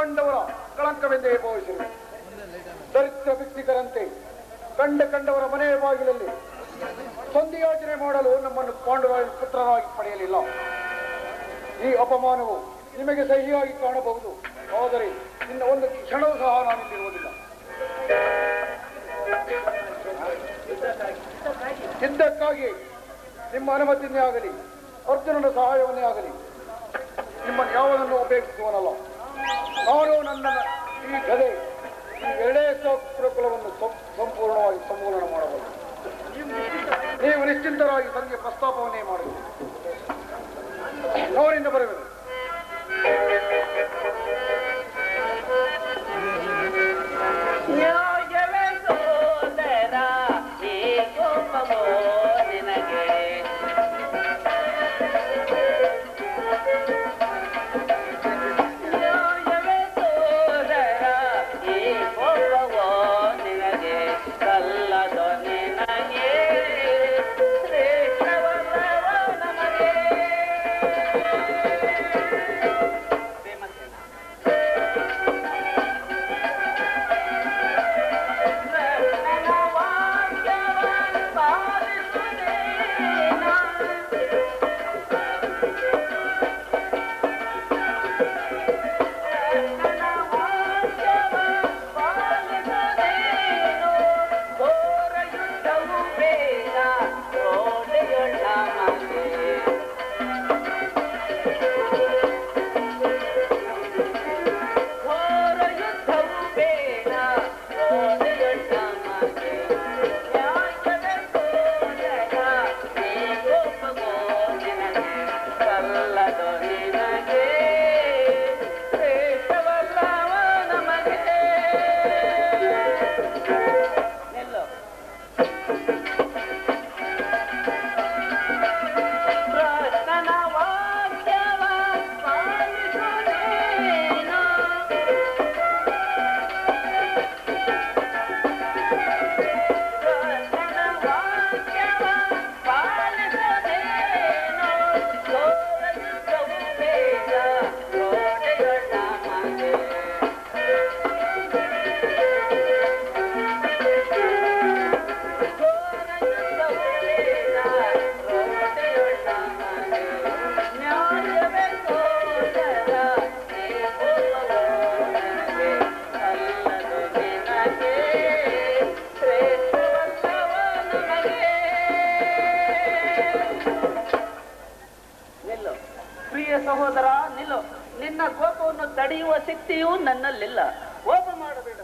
ಪಾಂಡವರ ಕಳಂಕವೆಂದೇ ಭಾವಿಸಿರು. ದರಿದ್ರ ಭಿಕ್ಷಿಕರಂತೆ ಕಂಡವರ ಮನೆಯ ಬಾಗಿಲಲ್ಲಿ ಸಂಧಿ ಯೋಚನೆ ಮಾಡಲು ನಮ್ಮನ್ನು ಪಾಂಡವರ ಪುತ್ರರಾಗಿ ಪಡೆಯಲಿಲ್ಲ. ಈ ಅಪಮಾನವು ನಿಮಗೆ ಸಹಿಯಾಗಿ ಕಾಣಬಹುದು, ಆದರೆ ಇನ್ನು ಒಂದು ಕ್ಷಣವೂ ಸಹ ನಾನಿಲ್ಲಿರುವುದಿಲ್ಲ. ಯುದ್ಧಕ್ಕಾಗಿ ನಿಮ್ಮ ಅನುಮತಿಯನ್ನೇ ಆಗಲಿ, ಅರ್ಜುನನ ಸಹಾಯವನ್ನೇ ಆಗಲಿ, ನಿಮ್ಮನ್ನು ಯಾವುದನ್ನು ಅಪೇಕ್ಷಿಸುವನಲ್ಲ. ನಾನು ನನ್ನ ಈ ಗದೆ ಈ ಎರಡೇ ಕುಲವನ್ನು ಸಂಪೂರ್ಣವಾಗಿ ಸಂಪೂರ್ಣ ಮಾಡಬಹುದು. ನೀವು ನಿಶ್ಚಿಂತರಾಗಿ ಸಂಜೆ ಪ್ರಸ್ತಾಪವನ್ನೇ ಮಾಡಬೇಕು. ನೋರಿಂದ ಬರಬೇಕು. ಸಹೋದರ ನಿಲ್ಲು. ನಿನ್ನ ಕೋಪವನ್ನು ತಡೆಯುವ ಶಕ್ತಿಯೂ ನನ್ನಲ್ಲಿಲ್ಲ. ಕೋಪ ಮಾಡಬೇಡ.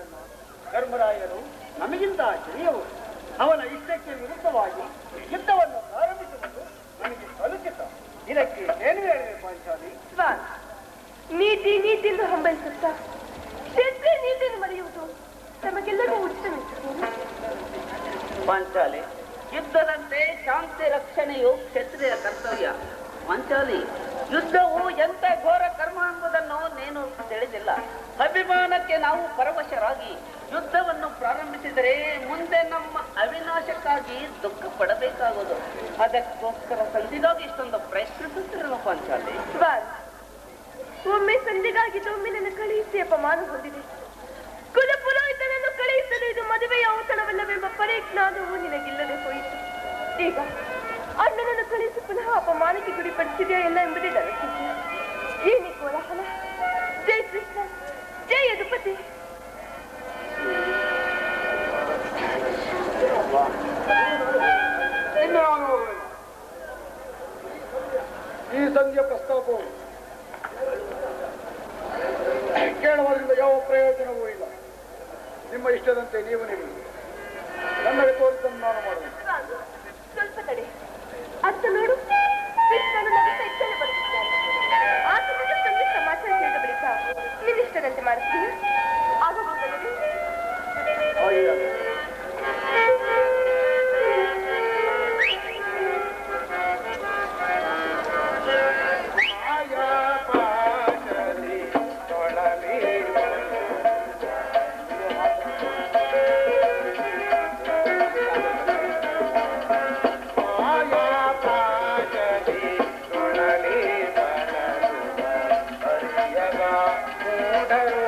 ಧರ್ಮರಾಯರು ನಮಗಿಂತ ಹಿರಿಯವರು. ಅವನ ಇಷ್ಟಕ್ಕೆ ವಿರುದ್ಧವಾಗಿ ಯುದ್ಧವನ್ನು ಪ್ರಾರಂಭಿಸುವುದು ನನಗೆ ಅನುಚಿತ. ಇದಕ್ಕೆ ಏನು ಹೇಳಿದೆ ಪಾಂಚಾಲಿ? ನೀತಿಯಿಂದ ಹಂಬಲಿಸುತ್ತಾ ಕ್ಷೇತ್ರ ನೀತಿಯನ್ನು ಮರೆಯುವುದು ತಮಗೆಲ್ಲರಿಗೂ ಉಚಿತವೆನಿಸುತ್ತದೆ. ಪಾಂಚಾಲಿ, ಯುದ್ಧದಂತೆ ಶಾಂತಿ ರಕ್ಷಣೆಯು ಕ್ಷತ್ರಿಯ ಕರ್ತವ್ಯ. ಪಾಂಚಾಲಿ, ಯುದ್ಧವು ಎಂತ ಘೋರ ಕರ್ಮ ಎಂಬುದನ್ನು ನೀನು ತಿಳಿದಿಲ್ಲ. ಅಭಿಮಾನಕ್ಕೆ ನಾವು ಪರವಶರಾಗಿ ಯುದ್ಧವನ್ನು ಪ್ರಾರಂಭಿಸಿದರೆ ಮುಂದೆ ನಮ್ಮ ಅವಿನಾಶಕ್ಕಾಗಿ ದುಃಖ ಪಡಬೇಕಾಗುವುದು. ಅದಕ್ಕೋಸ್ಕರ ಸಂಧಿಗಾಗಿ ಇಷ್ಟೊಂದು ಪ್ರಯತ್ನಿಸುತ್ತಿರಲ್ಲ ಪಾಂಚಾಲಿ. ಒಮ್ಮೆ ಸಂಧಿಗಾಗಿ ಒಮ್ಮೆ ನನ್ನ ಕಳುಹಿಸಿ ಅಪಮಾನ ಹೊಂದಿದೆ. ಕುಲಪುರೋಹಿತನನ್ನು ಕಳುಹಿಸಲು ಇದು ಮದುವೆಯ ಔತಣವಲ್ಲವೆಂಬ ಪರಿಜ್ಞಾನವು ನಿನಗಿಲ್ಲದೆ ಹೋಯಿತು. ಈಗ ಅಣ್ಣನನ್ನು ಕಳಿಸಿ ಪುನಃ ಅಪಮಾನಕ್ಕೆ ಗುರಿಪಡಿಸಿದೆಯಾ ಎಲ್ಲ ಎಂಬುದೇ ನನಗೆ. ಏನೇ ಕೋಲಾಹಲ! ಜೈ ಕೃಷ್ಣ, ಜೈ ಯದುಪತಿ. ಈ ಸಂಧಿಯ ಪ್ರಸ್ತಾಪವು ಕೇಳುವುದರಿಂದ ಯಾವ ಪ್ರಯೋಜನವೂ ಇಲ್ಲ. ನಿಮ್ಮ ಇಷ್ಟದಂತೆ ನೀವು ನಮಗೆ ತೋರಿಸನ್ನು ನಾನು ಮಾಡುವುದು. ಸ್ವಲ್ಪ ತಡೆ. ಅರ್ಥ ನೋಡು, ಕೃಷ್ಣನು ನಗುತ್ತಾ ಇತ್ತಲೇ ಬರುತ್ತಿದ್ದಾನೆ. ಆತನಿಗೆ ಸಂಜೆ ಸಮಾಚಾರ ಹೇಳಿದ ಬಳಿಕ ನಿನ್ನಿಷ್ಟದಂತೆ ಮಾಡುತ್ತೀನಿ. ಆಗಬಹುದಲ್ಲವೇ? ಮೂಢರು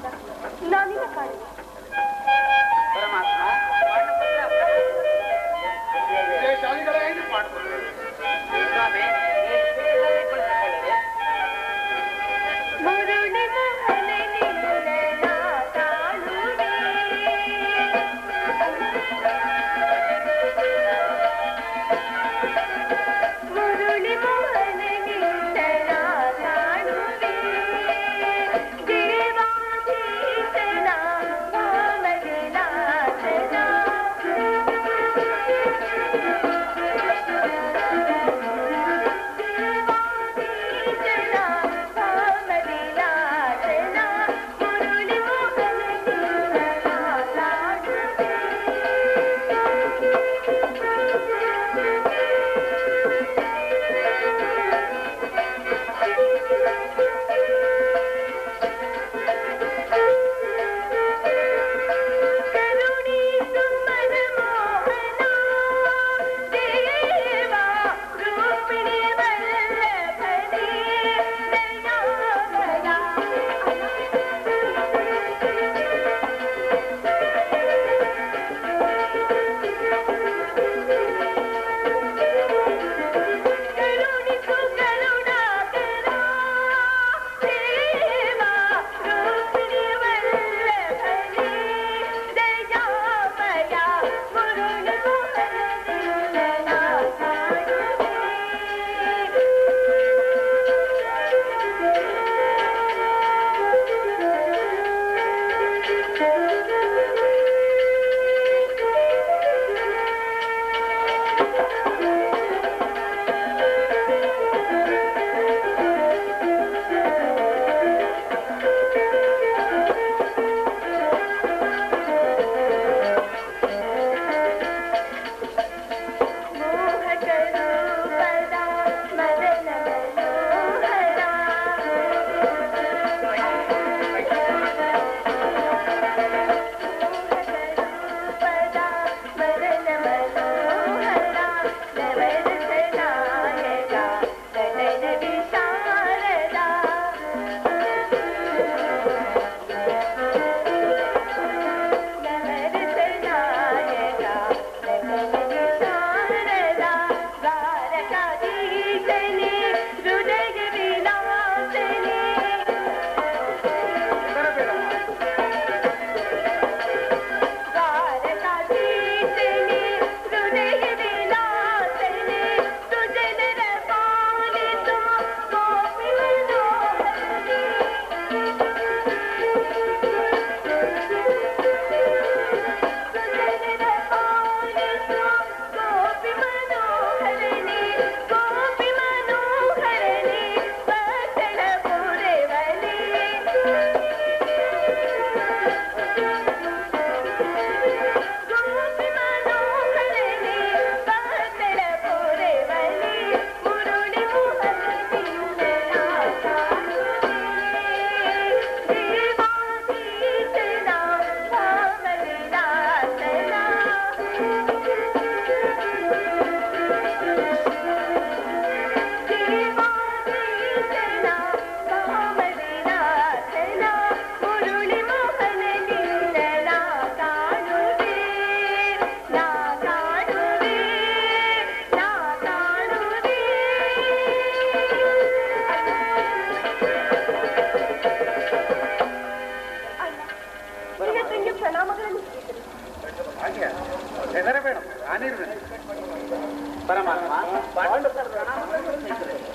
ಅಣ್ಣ ನಾನಿನ್ನ ಕಾಣುವೆ. ಪರಮಾತ್ಮ ವಿಜಯಶಾಲಿಗಳಾಗಿ ಪಾಂಡುಪುತ್ರರೇ. ಸ್ವಾಮಿ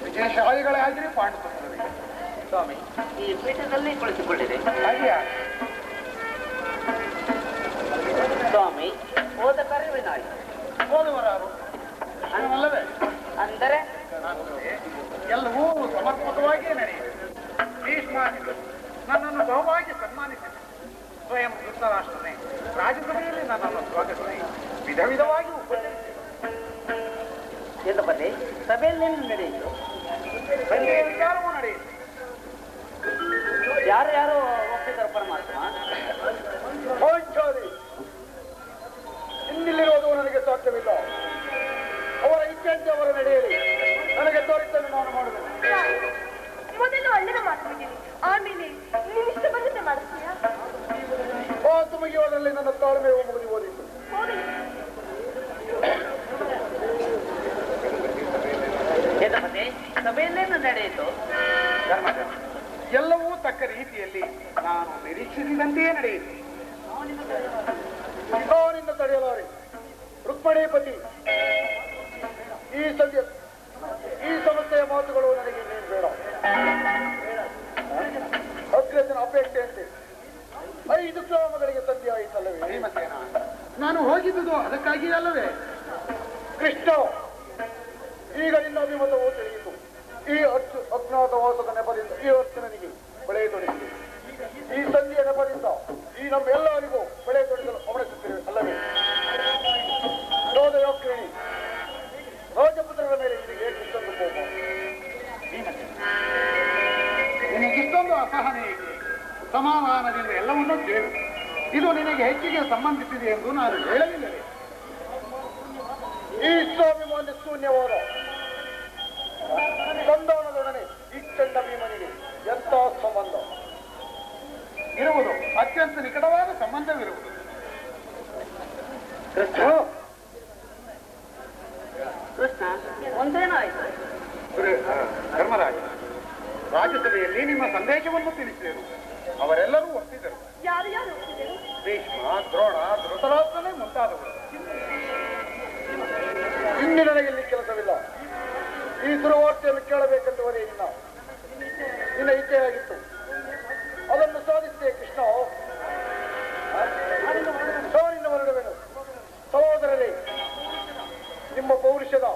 ವಿಜಯಶಾಲಿಗಳಾಗಿರಿ ಪಾಂಡುಪುತ್ರರೇ. ಸ್ವಾಮಿ ಈ ಪೀಠದಲ್ಲಿ ಕುಳಿತುಕೊಳ್ಳಿರಿ. ಸ್ವಾಮಿ ಹೋದ ಕರೆವಿನಾಯಿ ಹೋದವರಾರು ಅಲ್ಲವೇ? ಅಂದರೆ ಎಲ್ಲವೂ ಸಮರ್ಪಕವಾಗಿಯೇ ನಡೆಯಿತು. ಭೀಷ್ಮಾದಿಗಳು ನನ್ನನ್ನು ಬಹುವಾಗಿ ಸನ್ಮಾನಿಸಿದರು. ಸ್ವಯಂ ಧೃತರಾಷ್ಟ್ರನೇ ರಾಜಸಭೆಯಲ್ಲಿ ನನ್ನನ್ನು ಸ್ವಾಗತಿಸಿ ವಿಧ ವಿಧವಾಗಿ ಉಪಚರಿಸಿದರು. ಎಂದು ಬನ್ನಿ, ಸಭೆಯಲ್ಲಿ ನಡೆಯಿತು. ಸಂಜೆಯ ವಿಚಾರವೂ ನಡೆಯಿತು. ಯಾರು ಒಪ್ಪಿದರು ಪರಮಾತ್ಮ? ಇನ್ನಿಲ್ಲಿರುವುದು ನನಗೆ ಸಾಧ್ಯವಿಲ್ಲ. ಅವರ ಇಚ್ಛೆಯಂತೆ ಅವರ ನಡೆಯಲಿ. ನನಗೆ ತೋರಿಸಲು ನಾನು ಮಾಡುವೆನು. ಮೊದಲು ಅಣ್ಣನ ಮಾತು ಬಿಟ್ಟಿನಿ, ಆಮೇಲೆ ನೀನಿಷ್ಟ ಬಂದಂತೆ ಮಾಡಿಸ್ತೀಯಾ? ತಾಳ್ಮೆಯು ಮುಗಿದು ಹೋದಿತ್ತು. ಸಭೆಯಲ್ಲೇನು ನಡೆಯಿತು? ಧರ್ಮದ ಎಲ್ಲವೂ ತಕ್ಕ ರೀತಿಯಲ್ಲಿ ನಾನು ನಿರೀಕ್ಷಿಸಿದಂತೆಯೇ ನಡೆಯಿತು. ನಾನಿಂದ ತಡೆಯಲಾರೆ. ರುಕ್ಮಣೀಪತಿ, ಈ ಸಮಸ್ಯೆಯ ಮಾತುಗಳು ನನಗೆ ಇನ್ನೇನು ಬೇಡ. ಅಗ್ರಜನ ಅಪೇಕ್ಷೆಯಂತೆ 5 ಗ್ರಾಮಗಳಿಗೆ ತಂದೆ ಆಯಿತಲ್ಲವೇ? ಭೀಮಸೇನ, ನಾನು ಹೋಗಿದ್ದುದು ಅದಕ್ಕಾಗಿ ಅಲ್ಲವೇ? ಕೃಷ್ಣ, ಈಗ ನಿನ್ನ ಅಭಿಮತವು ತಿಳಿಯಿತು. ಈ ಅಜ್ಞಾತವಾಸದ ನೆಪದಿಂದ ಈ ಅರ್ಜುನನಿಗೆ ಬೆಳೆಯತೊಡಗಿದೆ. ಈ ಸಂಧಿಯ ನೆಪದಿಂದ ಈ ನಮ್ಮೆಲ್ಲರಿಗೂ ಬೆಳೆಯತೊಡಗಲು ಅವಣಿಸುತ್ತಿರುವೆ ಅಲ್ಲವೇ? ಯೋಧಯೋಗ್ರಣಿ ರಾಜಪುತ್ರರ ಮೇಲೆ ನಿನಗೆ ಇಷ್ಟೊಂದು ಕೋಪ? ನಿನಗಿಷ್ಟೊಂದು ಅಸಹನೆ ಏಕೆ? ಸಮಾಧಾನದಿಂದ ಎಲ್ಲವನ್ನೂ ಕೇಳು. ಇದು ನಿನಗೆ ಹೆಚ್ಚಿಗೆ ಸಂಬಂಧಿಸಿದೆ ಎಂದು ನಾನು ಹೇಳಲಿಲ್ಲವೇ? ಈ ಸ್ವಾಭಿಮಾನ್ಯ ಶೂನ್ಯವಾದ ಸಂಧಾನದೊಡನೆ ಈ ಚಂಡ ಭೀಮನಿಗೆ ಎಂಥ ಸಂಬಂಧ ಇರುವುದು? ಅತ್ಯಂತ ನಿಕಟವಾದ ಸಂಬಂಧವಿರುವುದು. ಕೃಷ್ಣ, ಒಂದೇನಾಯ್ತು? ಧರ್ಮರಾಜ, ರಾಜ್ಯಸಭೆಯಲ್ಲಿ ನಿಮ್ಮ ಸಂದೇಶವನ್ನು ತಿಳಿಸಿದರು. ಅವರೆಲ್ಲರೂ ಒಪ್ಪಿದರು. ಯಾರು ಯಾರು ಒಪ್ಪಿದರು? ಭೀಷ್ಮ, ದ್ರೋಣ, ಧೃತರಾಷ್ಟ್ರನೇ ಮುಂತಾದವರು. ಇನ್ನು ನನಗೆ ಇಲ್ಲಿ ಕೆಲಸವಿಲ್ಲ. ಈ ದುರ್ವಾರ್ತೆಯನ್ನು ಕೇಳಬೇಕೆಂದುವರೇ ನಿನ್ನ ಇಚ್ಛೆಯಾಗಿತ್ತು. ಅದನ್ನು ಸಾಧಿಸಿದೆ ಕೃಷ್ಣ. ಸಾರಿನ ಹೊರಡುವೆನು. ಸಹೋದರರೇ, ನಿಮ್ಮ ಪೌರುಷದ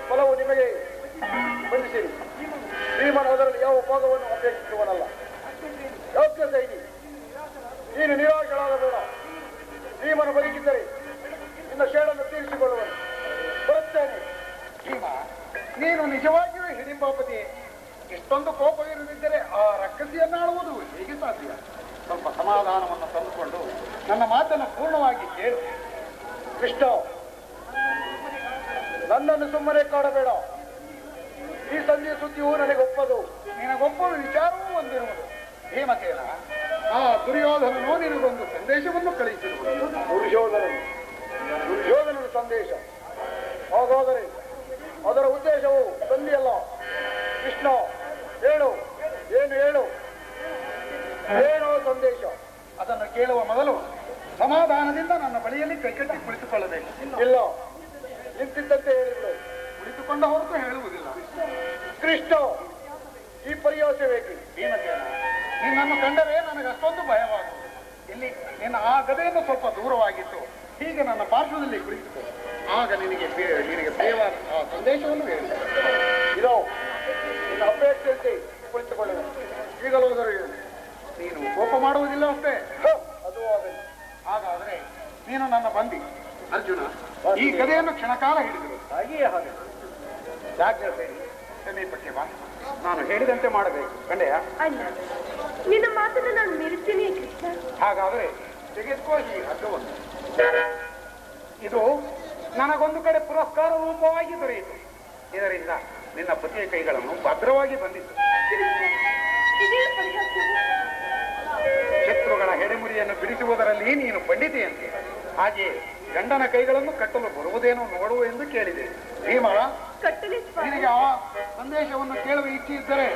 ಫಲವು ನಿಮಗೆ ಬಂಧಿಸಿರಿ. ಭೀಮನು ಅದರಲ್ಲಿ ಯಾವ ಭಾಗವನ್ನು ಅಪೇಕ್ಷಿಸುವನಲ್ಲ. ಯೋಗ್ಯ ಸೈನಿ, ನೀನು ನಿರಾಶರಾಗಬೇಡ. ಭೀಮನು ಬದುಕಿದ್ದರೆ ನಿನ್ನ ಶೇಡನ್ನು ತೀರಿಸಿಕೊಳ್ಳುವನು. ಬರುತ್ತೇನೆ. ಭೀಮ, ನೀನು ನಿಜವಾಗಿಯೂ ಹಿಡಿಂಬಾಪತಿ. ಇಷ್ಟೊಂದು ಕೋಪವಿರದಿದ್ದರೆ ಆ ರಕ್ಕಸಿಯನ್ನಾಳುವುದು ಹೇಗೆ ಸಾಧ್ಯ? ಸ್ವಲ್ಪ ಸಮಾಧಾನವನ್ನು ತಂದುಕೊಂಡು ನನ್ನ ಮಾತನ್ನು ಪೂರ್ಣವಾಗಿ ಕೇಳು. ಕೃಷ್ಣ, ನನ್ನನ್ನು ಸುಮ್ಮನೆ ಕಾಡಬೇಡ. ಈ ಸಂಧಿಯ ಸುದ್ದಿಯು ನನಗೊಪ್ಪದು. ನಿನಗೊಬ್ಬ ವಿಚಾರವೂ ಹೊಂದಿರುವುದು. ಭೀಮಸೇನ, ಆ ದುರ್ಯೋಧನನು ನಿನಗೊಂದು ಸಂದೇಶವನ್ನು ಕಳುಹಿಸಿರುವುದು. ದುರ್ಯೋಧನನ ಸಂದೇಶ? ಹಾಗಾದರೆ ಅದರ ಉದ್ದೇಶವು ಸಂಧಿಯಲ್ಲ. ಕೃಷ್ಣ, ಹೇಳು, ಏನು ಏನೋ ಸಂದೇಶ? ಅದನ್ನು ಕೇಳುವ ಮೊದಲು ಸಮಾಧಾನದಿಂದ ನನ್ನ ಬಳಿಯಲ್ಲಿ ಕೈಕಟ್ಟಿ ಕುಳಿತುಕೊಳ್ಳಬೇಕು. ಇಲ್ಲ, ನಿಂತಿದ್ದಂತೆ ಹೇಳಿಬಿಡು. ಕುಳಿತುಕೊಂಡ ಹೊರತು ಹೇಳುವುದಿಲ್ಲ. ಕೃಷ್ಣ, ಈ ಪರಿಹಾಸ ಬೇಕೆ? ಭೀಮಸೇನ, ನಿನ್ನನ್ನು ಕಂಡರೆ ನನಗೆ ಅಷ್ಟೊಂದು ಭಯವಾಗುವುದು. ಇಲ್ಲಿ ನಿನ್ನ ಆ ಗದೆಯನ್ನು ಸ್ವಲ್ಪ ದೂರವಾಗಿತ್ತು. ಹೀಗೆ ನನ್ನ ಪಾರ್ಶ್ವದಲ್ಲಿ ಕುಳಿತುಕೋ. ಆಗ ನಿನಗೆ ಪ್ರಿಯವಾದ ಆ ಸಂದೇಶವನ್ನು ಹೇಳಿ. ಇದೋ ನಿನ್ನ ಅಪೇಕ್ಷೆಯಂತೆ ಕುಳಿತುಕೊಳ್ಳುವ. ಈಗಲೂ ನೀನು ಕೋಪ ಮಾಡುವುದಿಲ್ಲ ಅಷ್ಟೇ. ಅದು ಆಗಲಿ. ಹಾಗಾದರೆ ನೀನು ನನ್ನ ಬಂದಿ. ಅರ್ಜುನ, ಈ ಗದೆಯನ್ನು ಕ್ಷಣಕಾಲ ಹಿಡಿದರು. ಹಾಗೆಯೇ ಹಾಗೆ. ಜಾಗ್ರತೆ, ಸಮೀಪಕ್ಕೆ ಬಾ. ನಾನು ಹೇಳಿದಂತೆ ಮಾಡಬೇಕು. ಕಂಡೆಯ? ಅಲ್ಲ, ನಿನ್ನ ಮಾತನ್ನು ನಾನು ಮೀರುತ್ತೇನೆ ಕೃಷ್ಣ. ಹಾಗಾದರೆ ತೆಗೆದುಕೋ ಈ ಹಗ್ಗವನ್ನು. ಇದು ನನಗೊಂದು ಕಡೆ ಪುರಸ್ಕಾರ ರೂಪವಾಗಿ ದೊರೆಯಿತು. ಇದರಿಂದ ನಿನ್ನ ಪತಿಯ ಕೈಗಳನ್ನು ಭದ್ರವಾಗಿ ಬಂದಿತ್ತು. ಇದೇ ಪರಿಹಾಸವು? ಶತ್ರುಗಳ ಹೆಡೆಮುರಿಯನ್ನು ಬಿಡಿಸುವುದರಲ್ಲಿ ನೀನು ಪಂಡಿತೆಯಂತೆ. ಹಾಗೆಯೇ ಗಂಡನ ಕೈಗಳನ್ನು ಕಟ್ಟಲು ಬರುವುದೇನೋ ನೋಡುವ ಎಂದು ಕೇಳಿದೆ. ಭೀಮ, ಕಟ್ಟಲೆ ನಿನಗೆ ಆ ಸಂದೇಶವನ್ನು ಕೇಳುವ ಇಚ್ಛೆ ಇದ್ದರೆ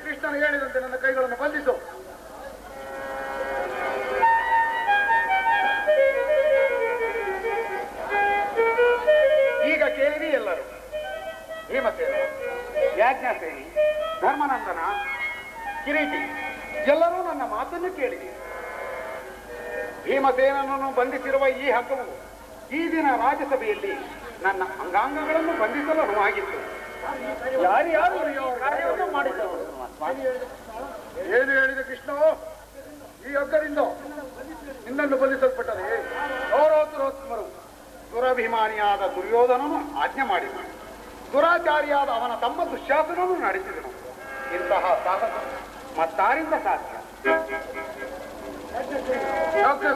ಕೃಷ್ಣನು ಹೇಳಿದಂತೆ ನನ್ನ ಕೈಗಳನ್ನು ಬಂಧಿಸು. ಈಗ ಕೇಳಿರಿ ಎಲ್ಲರೂ. ಭೀಮಸೇನ, ಯಾಜ್ಞಾಸೇನಿ, ಧರ್ಮನಂದನ, ಕಿರೀಟಿ ಎಲ್ಲರೂ ನನ್ನ ಮಾತನ್ನು ಕೇಳಿದೆ. ಭೀಮಸೇನನನ್ನು ಬಂಧಿಸಿರುವ ಈ ಹಗ್ಗವು ಈ ದಿನ ರಾಜ್ಯಸಭೆಯಲ್ಲಿ ನನ್ನ ಅಂಗಾಂಗಗಳನ್ನು ಬಂಧಿಸಲು ಅನುವಾಗಿತ್ತು. ಯಾರ್ಯಾರು ಈ ಕಾರ್ಯವನ್ನು ಮಾಡಿದವರು? ಏನು ಹೇಳಿದೆ ಕೃಷ್ಣ? ಈ ಹಗ್ಗದಿಂದ ನಿನ್ನನ್ನು ಬಂಧಿಸಲ್ಪಟ್ಟರೆ ಗೌರವತುರೋತ್ತಮರು ದುರಭಿಮಾನಿಯಾದ ದುರ್ಯೋಧನನು ಆಜ್ಞೆ ಮಾಡಿದನು. ದುರಾಚಾರಿಯಾದ ಅವನ ತಮ್ಮ ದುಶ್ಯಾಸನನ್ನು ನಡೆಸಿದನು. ಇಂತಹ ಸಾಹಸ ಮತ್ತಾರಿಂದ ಸಾಧ್ಯ?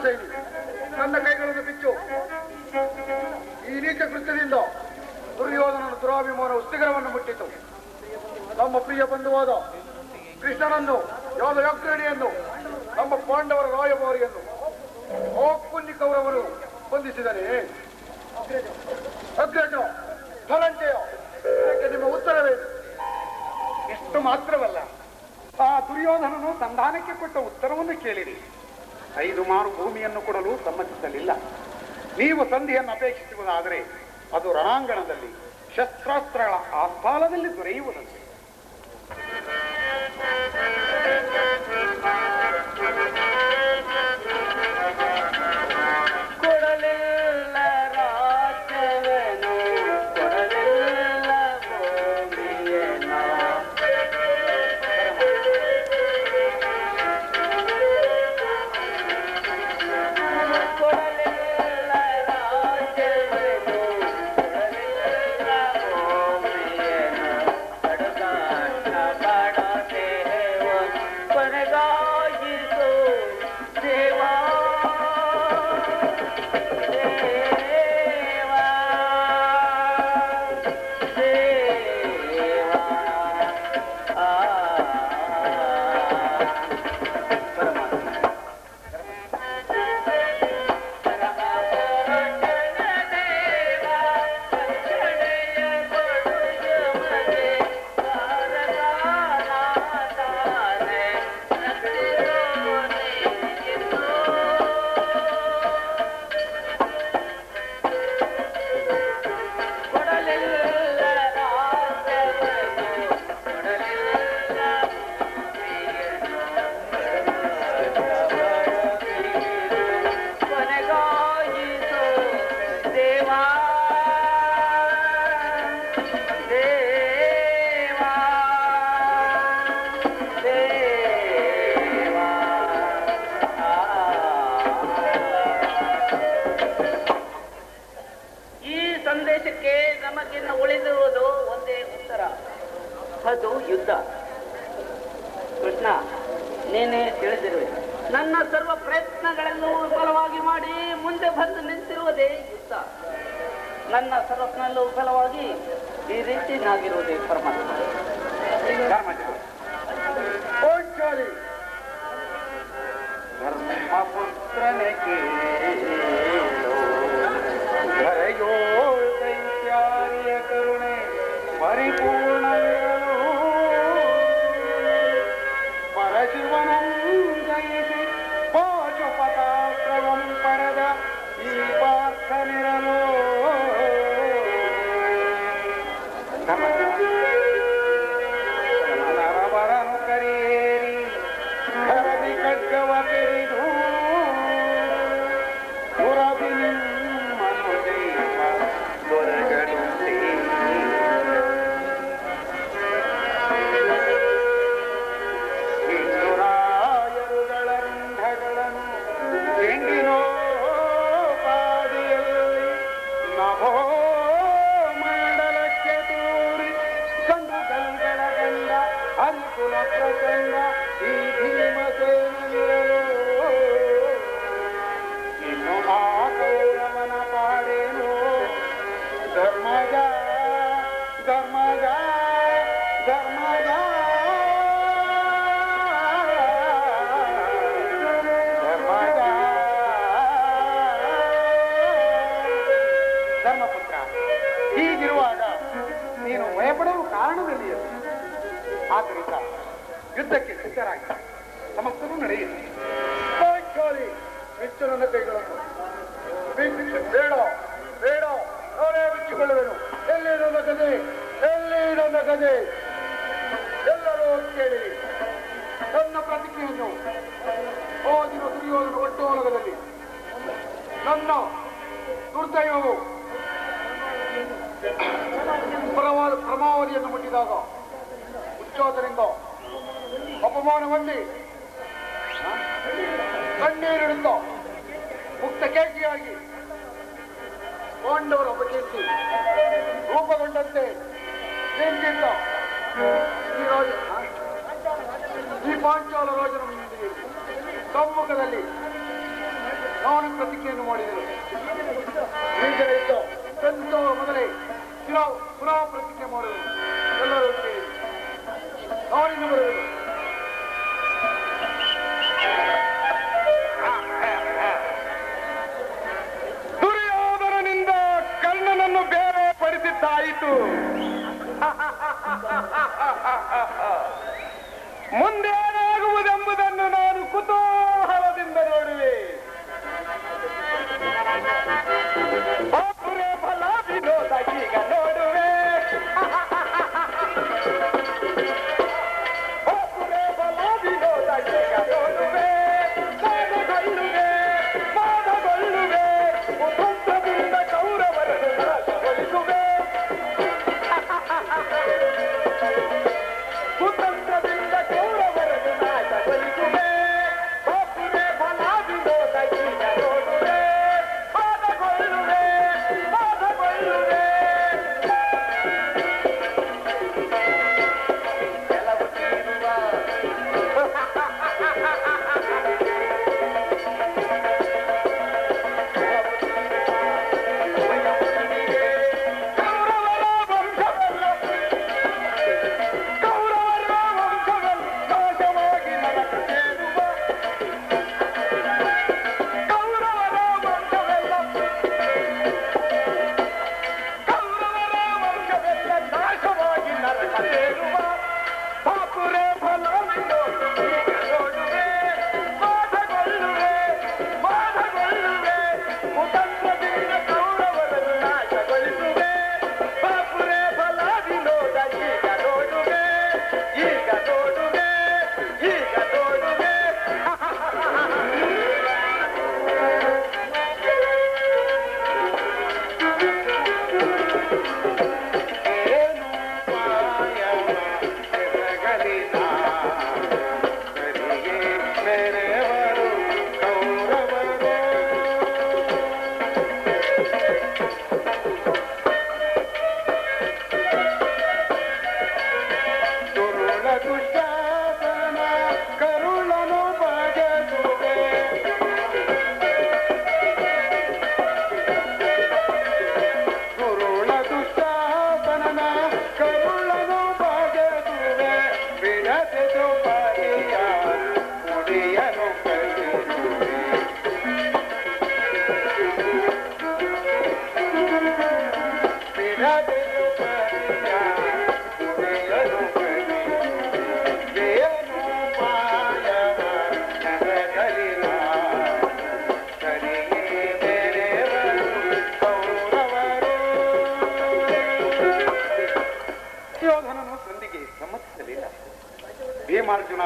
ಸೈನಿ, ನನ್ನ ಕೈಗಳನ್ನು ಬಿಚ್ಚು. ಈ ನೀಚ ಕೃತ್ಯದಿಂದ ದುರ್ಯೋಧನನ ದುರಾಭಿಮಾನವು ಶಿಖರವನ್ನು ಮುಟ್ಟಿತು. ನಮ್ಮ ಪ್ರಿಯ ಬಂಧುವಾದ ಕೃಷ್ಣನನ್ನು, ಯೋಧಯೋಗ್ರಣಿಯನ್ನು ನಮ್ಮ ಪಾಂಡವರ ರಾಯಭಾರಿಯನ್ನು ಓಕುಲ್ಲಿ ಕೌರವರು ಬಂಧಿಸಿದರೆ ಅಗ್ರಜ ಧನಂಜಯ ಇದಕ್ಕೆ ನಿಮ್ಮ ಉತ್ತರವೇನು? ಎಷ್ಟು ಮಾತ್ರವಲ್ಲ, ಆ ದುರ್ಯೋಧನನು ಸಂಧಾನಕ್ಕೆ ಕೊಟ್ಟ ಉತ್ತರವನ್ನು ಕೇಳಿರಿ. 5 ಮಾರು ಭೂಮಿಯನ್ನು ಕೊಡಲು ಸಮ್ಮತಿಸಲಿಲ್ಲ. ನೀವು ಸಂಧಿಯನ್ನು ಅಪೇಕ್ಷಿಸುವುದಾದರೆ ಅದು ರಣಾಂಗಣದಲ್ಲಿ ಶಸ್ತ್ರಾಸ್ತ್ರಗಳ ಆಸ್ಪಾಲದಲ್ಲಿ ದೊರೆಯುವುದಂತೆ. ಅದು ಯುದ್ಧ. ಕೃಷ್ಣ, ನೀನೇ ತಿಳಿದಿರುವೆ, ನನ್ನ ಸರ್ವ ಪ್ರಯತ್ನಗಳನ್ನು ವಿಫಲವಾಗಿ ಮಾಡಿ ಮುಂದೆ ಬಂದು ನಿಂತಿರುವುದೇ ಯುದ್ಧ. ನನ್ನ ಸರ್ವಸ್ನಲ್ಲೂ ವಿಫಲವಾಗಿ ಈ ರೀತಿ ನಾಗಿರುವುದೇ ಪರಮಾತ್ಮ. ಧರ್ಮಪುತ್ರನೇ ಕೇಳು, ಧರೆಯೋಳ್ ದೈತ್ಯಾರಿಯ ಕರುಣೆ ಪರಿಪೂರ್ಣವಿರಲು. ಪರಶಿವನಂ ಜಯಿಸಿ ಪಾಶುಪತಾಸ್ತ್ರವಂ ಪಡೆದ ಈ ಪಾರ್ಥನಿರಲು. ನರವರನು ಕರಿಯೇರಿ ಖರದಿ ಖಡ್ಗವ ತೆರೆದು ದುರಭಿ ನಿಮ್ಮನು ದೇವ ದೊರಗಡುಂಟೆ. ಹಿಂದುರಾಯರುಗಳ ರುಂಢಗಳನ್ನು ಚೆಂಡಿನೋಪಾದಿಯಲ್ಲಿ ನಭೋ ಮಂಡಲಕ್ಕೆ ತೂರಿ ಗಂಡುಗಲ್ಗಳ ಗಂಡ ಅನುಕೂಲ ಪ್ರಚಂಡ ಈ ಭೀಮಸೇನನಿರಲು. ಇನ್ನು ಆ ಕೌರವನ ಪಾಡೇನು ಧರ್ಮಜ ಧರ್ಮಜ ಧರ್ಮಜ ಧರ್ಮಜ. ಧರ್ಮಪುತ್ರ, ಹೀಗಿರುವಾಗ ನೀನು ಭಯಪಡುವ ಕಾರಣದಲ್ಲಿ ಆದ್ದರಿಂದ ಯುದ್ಧಕ್ಕೆ ಸಿದ್ಧರಾಗಿ ಸಮಸ್ತರೂ ನಡೆಯಿರಿ. ಬಿಚ್ಚು ನನ್ನ ಕೈಗಳನ್ನು. ಬೇಡ ಬೇಡ, ನಾನೇ ಬಿಚ್ಚಿಕೊಳ್ಳುವೆನು. ಎಲ್ಲಿ ನನ್ನ ಗದೆ, ಎಲ್ಲಿ ನನ್ನ ಗದೆ? ಎಲ್ಲರೂ ಕೇಳಿ ನನ್ನ ಪ್ರತಿಜ್ಞೆಯನ್ನು. ಆ ದಿನ ದುರ್ಯೋಧನ ಒಟ್ಟೋಲಗದಲ್ಲಿ ನನ್ನ ದುರ್ದೈವವು ಪ್ರಮಾವಧಿಯನ್ನು ಮುಟ್ಟಿದಾಗ ಉಚ್ಚೋದರಿಂದ ಅಪಮಾನ ಹೊಂದಿ ಕಣ್ಣೀರಿಡುತ್ತ ಮುಕ್ತ ಕೇಸಿಯಾಗಿ ಪಾಂಡವರ ಅಪಕೀರ್ತಿ ರೂಪುಗೊಂಡಂತೆ ನಿಂತಿದ್ದ ಈ ಪಾಂಚಾಲ ರಾಜನ ಮುಂದಿಗೆ ಸಮ್ಮುಖದಲ್ಲಿ ನಾನು ಪ್ರತಿಜ್ಞೆಯನ್ನು ಮಾಡಿದರು. ಹೀಗಿದ್ದ ಮೊದಲೇ ಪುನಃ ಪ್ರತಿಜ್ಞೆ ಮಾಡುವುದು. ಎಲ್ಲರೂ ನಾನಿನ್ನು ಬರುವುದು.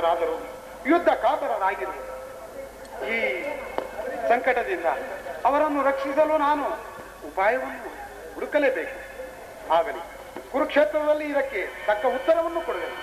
ರಾಜರಾದರೂ ಯುದ್ಧ ಕಾತರರಾಗಿರುವುದು. ಈ ಸಂಕಟದಿಂದ ಅವರನ್ನು ರಕ್ಷಿಸಲು ನಾನು ಉಪಾಯವನ್ನು ಹುಡುಕಲೇಬೇಕು. ಆಗಲಿ, ಕುರುಕ್ಷೇತ್ರದಲ್ಲಿ ಇದಕ್ಕೆ ತಕ್ಕ ಉತ್ತರವನ್ನು ಕೊಡಬೇಕು.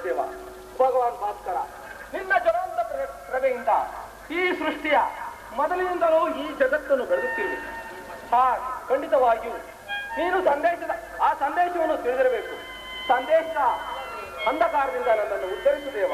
ದೇವ ಭಗವಾನ್ ಭಾಸ್ಕರ, ನಿನ್ನ ಜ್ವಲಂತ ಪ್ರಭೆಯಿಂದ ಈ ಸೃಷ್ಟಿಯ ಮೊದಲಿನಿಂದಲೂ ಈ ಜಗತ್ತನ್ನು ಬೆಳೆದುತ್ತಿರುವೆ. ಖಂಡಿತವಾಗಿಯೂ ನೀನು ಆ ಸಂದೇಶವನ್ನು ತಿಳಿದಿರಬೇಕು. ಸಂದೇಶ ಅಂಧಕಾರದಿಂದ ನನ್ನನ್ನು ಉದ್ಧರಿಸು ದೇವ.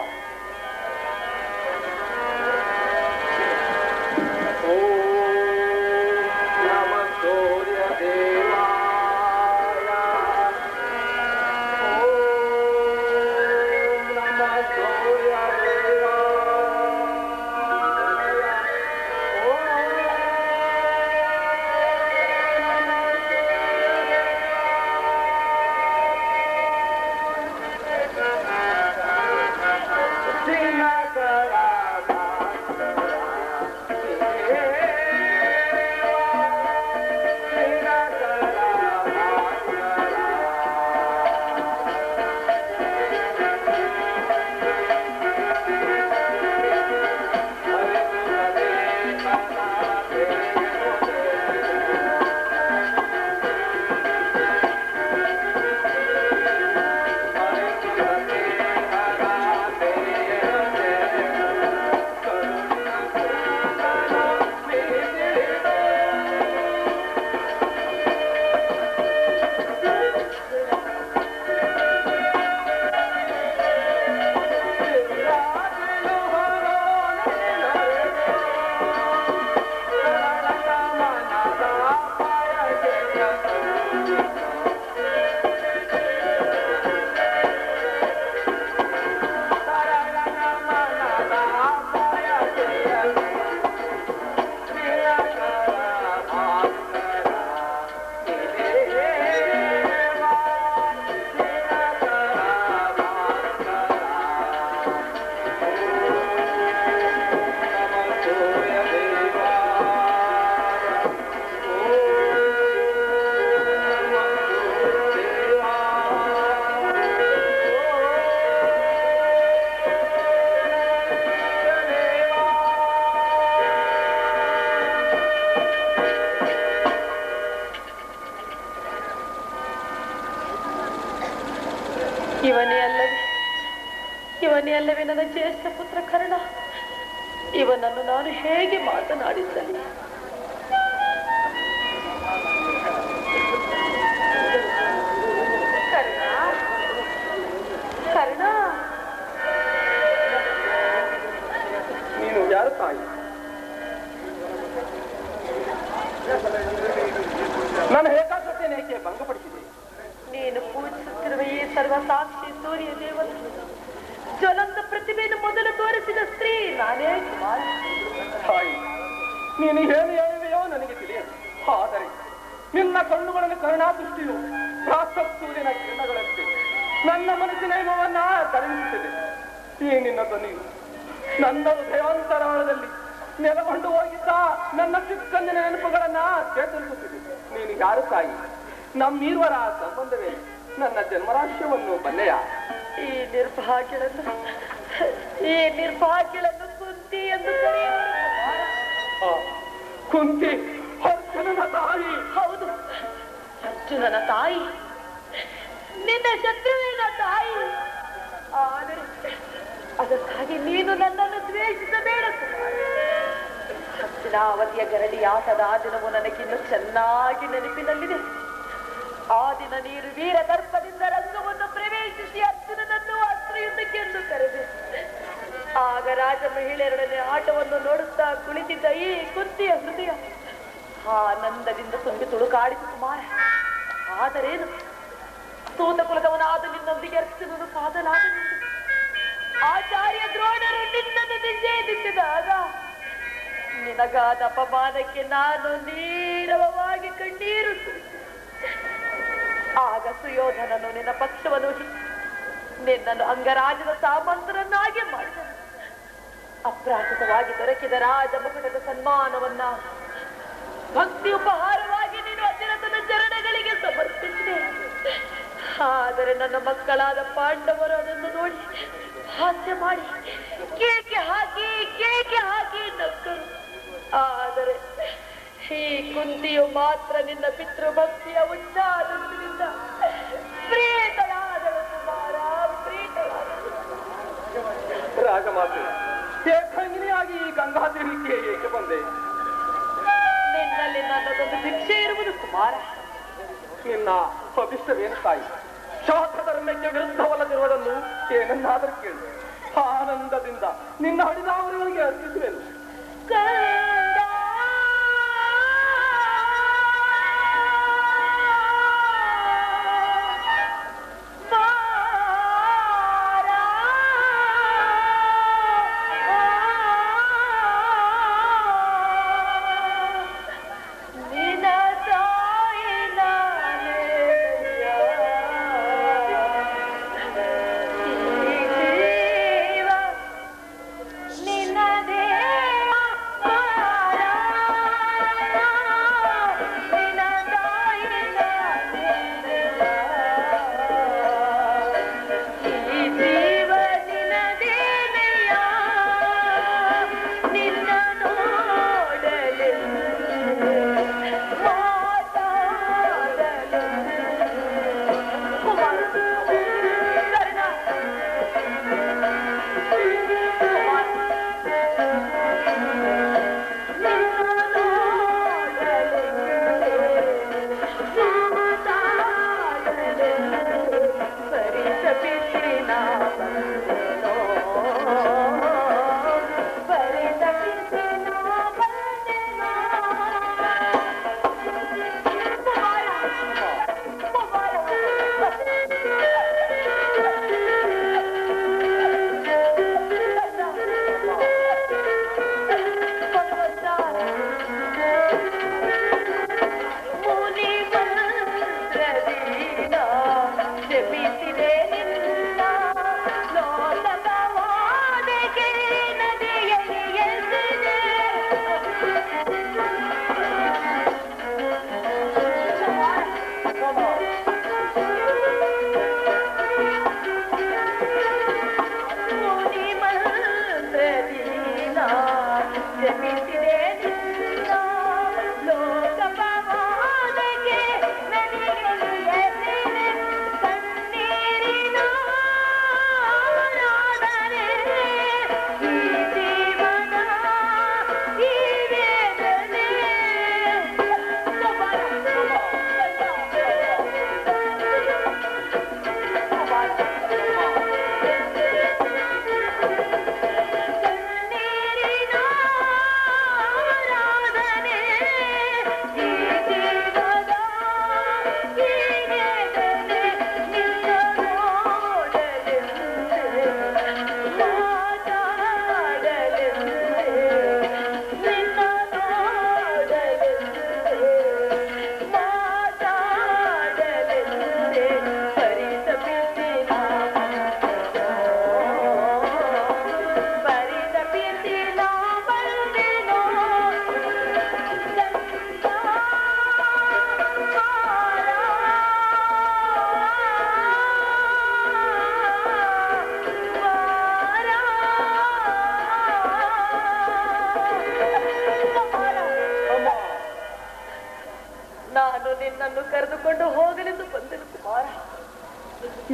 ಇವನೇ ಅಲ್ಲವೇ ನನ್ನ ಜ್ಯೇಷ್ಠ ಪುತ್ರ ಕರ್ಣ. ಇವನನ್ನು ನಾನು ಹೇಗೆ ಮಾತನಾಡಿಸಲಿ? ಕರ್ಣ, ಕರ್ಣ, ನೀನು ಯಾರು ತಾಯಿ? ನನ್ನ ಏಕಾಗ್ರತೆಯನ್ನು ಏಕೆ ಭಂಗಪಡಿಸಿದೆ? ನೀನು ಪೂಜಿಸುತ್ತಿರುವ ಈ ಸರ್ವಸಾಕ್ಷಿ ಸೂರ್ಯ ದೇವನ ಜ್ವಲಂತ ಪ್ರತಿಭೆಯನ್ನು ಮೊದಲು ತೋರಿಸಿದ ಸ್ತ್ರೀ ನಾನೇ ಕುಮಾರ. ತಾಯಿ, ನೀನು ಏನು ಹೇಳಿವೆಯೋ ನನಗೆ ತಿಳಿಯದು. ಆದರೆ ನಿನ್ನ ಕಣ್ಣುಗಳನ್ನು ಕರುಣಾದೃಷ್ಟಿಯು ಪ್ರಾತಃ ಸೂರ್ಯನ ಕಿರಣಗಳಂತೆ ನನ್ನ ಮನಸ್ಸಿನ ಹಿಮವನ್ನ ಕರಗಿಸುತ್ತಿದೆ. ಈ ನಿನ್ನ ಧ್ವನಿಯು ನನ್ನ ಹೃದಯಾಂತರಾಳದಲ್ಲಿ ನೆಲಗೊಂಡು ಹೋಗಿದ್ದ ನನ್ನ ಚಿಕ್ಕಂದಿನ ನೆನಪುಗಳನ್ನ ಚೇತರಿಸುತ್ತಿದೆ. ನೀನು ಯಾರು ತಾಯಿ? ನಮ್ಮೀರ್ವರ ಸಂಬಂಧವೇ? ನನ್ನ ಜನ್ಮರಾಶ್ಯವನ್ನು ಬಲ್ಲೆಯ? ಈ ನಿರ್ಭಾಗ್ಯಗಳನ್ನು ಕುಂತಿ ಎಂದು ಕರೆಯುವರು. ಕುಂತಿ ಅರ್ಜುನನ ತಾಯಿ. ಹೌದು, ಅರ್ಜುನನ ತಾಯಿ, ನಿನ್ನ ಶತ್ರುವಿನ ತಾಯಿ. ಆದರೆ ಅದಕ್ಕಾಗಿ ನೀನು ನನ್ನನ್ನು ದ್ವೇಷಿಸಬೇಡ. ಹಸ್ತಿನಾವತಿಯ ಗರಡಿ ಆಟದ ಆ ದಿನವೂ ನನಗಿನ್ನು ಚೆನ್ನಾಗಿ ನೆನಪಿನಲ್ಲಿದೆ. ಆ ದಿನ ನೀರು ವೀರ ದರ್ಪದಿಂದ ರಂಗವನ್ನು ಪ್ರವೇಶಿಸಿ ಅರ್ಜುನನನ್ನು ಅಸ್ತ್ರಯುದ್ಧಕ್ಕೆಂದು ಕರೆದೆ. ಆಗ ರಾಜ ಮಹಿಳೆಯರೊಡನೆ ಆಟವನ್ನು ನೋಡುತ್ತಾ ಕುಳಿತಿದ್ದ ಈ ಕುಂತಿಯ ಹೃದಯ ಆನಂದದಿಂದ ತುಂಬಿ ತುಳುಕಾಡಿತು ಕುಮಾರ. ಆದರೇನು, ಸೂತ ಕುಲದವನಾದ ನಿನ್ನೊಂದಿಗೆ ಅರ್ಜುನನು ಕಾದಲಾಗಲಿಲ್ಲ. ಆಚಾರ್ಯ ದ್ರೋಣರು ನಿನ್ನನ್ನು ನಿಷೇಧಿಸಿದಾಗ ನಿನಗಾದ ಅಪಮಾನಕ್ಕೆ ನಾನು ನೀರವವಾಗಿ ಕಣ್ಣೀರು ಸುರಿಸಿದೆ. ಆಗ ಸುಯೋಧನನು ನಿನ್ನ ಪಕ್ಷವನ್ನು ನಿನ್ನನ್ನು ಅಂಗರಾಜನ ಸಾಮಂತರನ್ನಾಗಿ ಮಾಡಿದನು. ಅಪ್ರಾಕೃತವಾಗಿ ದೊರಕಿದ ರಾಜ ಮುಕುಟದ ಸನ್ಮಾನವನ್ನ ಭಕ್ತಿ ಉಪಹಾರವಾಗಿ ನೀನು ಅತಿರಥನ ಚರಣಗಳಿಗೆ ಸಮರ್ಪಿಸಿದೆ. ಆದರೆ ನನ್ನ ಮಕ್ಕಳಾದ ಪಾಂಡವರು ಅದನ್ನು ನೋಡಿ ಹಾಸ್ಯ ಮಾಡಿ ಕೇಕೆ ಹಾಕಿ ನಕ್ಕರು. ಆದರೆ ಈ ಕುಂತಿಯು ಮಾತ್ರ ನಿನ್ನ ಪಿತೃಭಕ್ತಿಯ ಉಚ್ಚಾರಣದಿಂದ ಪ್ರೀತಳಾದಳು ಕುಮಾರ, ಪ್ರೀತಳಾದಳು. ರಾಜಮಾತೆ, ಏಕಾಂಗಿನಿಯಾಗಿ ಈ ಗಂಗಾದೇವಿಗೆ ಏಕೆ ಬಂದೆ? ನಿನ್ನಲ್ಲಿ ನನ್ನದೊಂದು ಭಿಕ್ಷೆ ಇರುವುದು ಕುಮಾರ. ನಿನ್ನ ಅಭಿಷ್ಟವೇನು ತಾಯಿ? ಶಾಸ್ತ್ರಧರ್ಮಕ್ಕೆ ವಿರುದ್ಧವಲ್ಲದಿರುವುದನ್ನು ಏನನ್ನಾದರೂ ಕೇಳಿ ಆನಂದದಿಂದ ನಿನ್ನ ಹಡಿದಾವರಿಗೆ ಅರ್ಪಿಸುವೆನು. ನಿನ್ನದೇ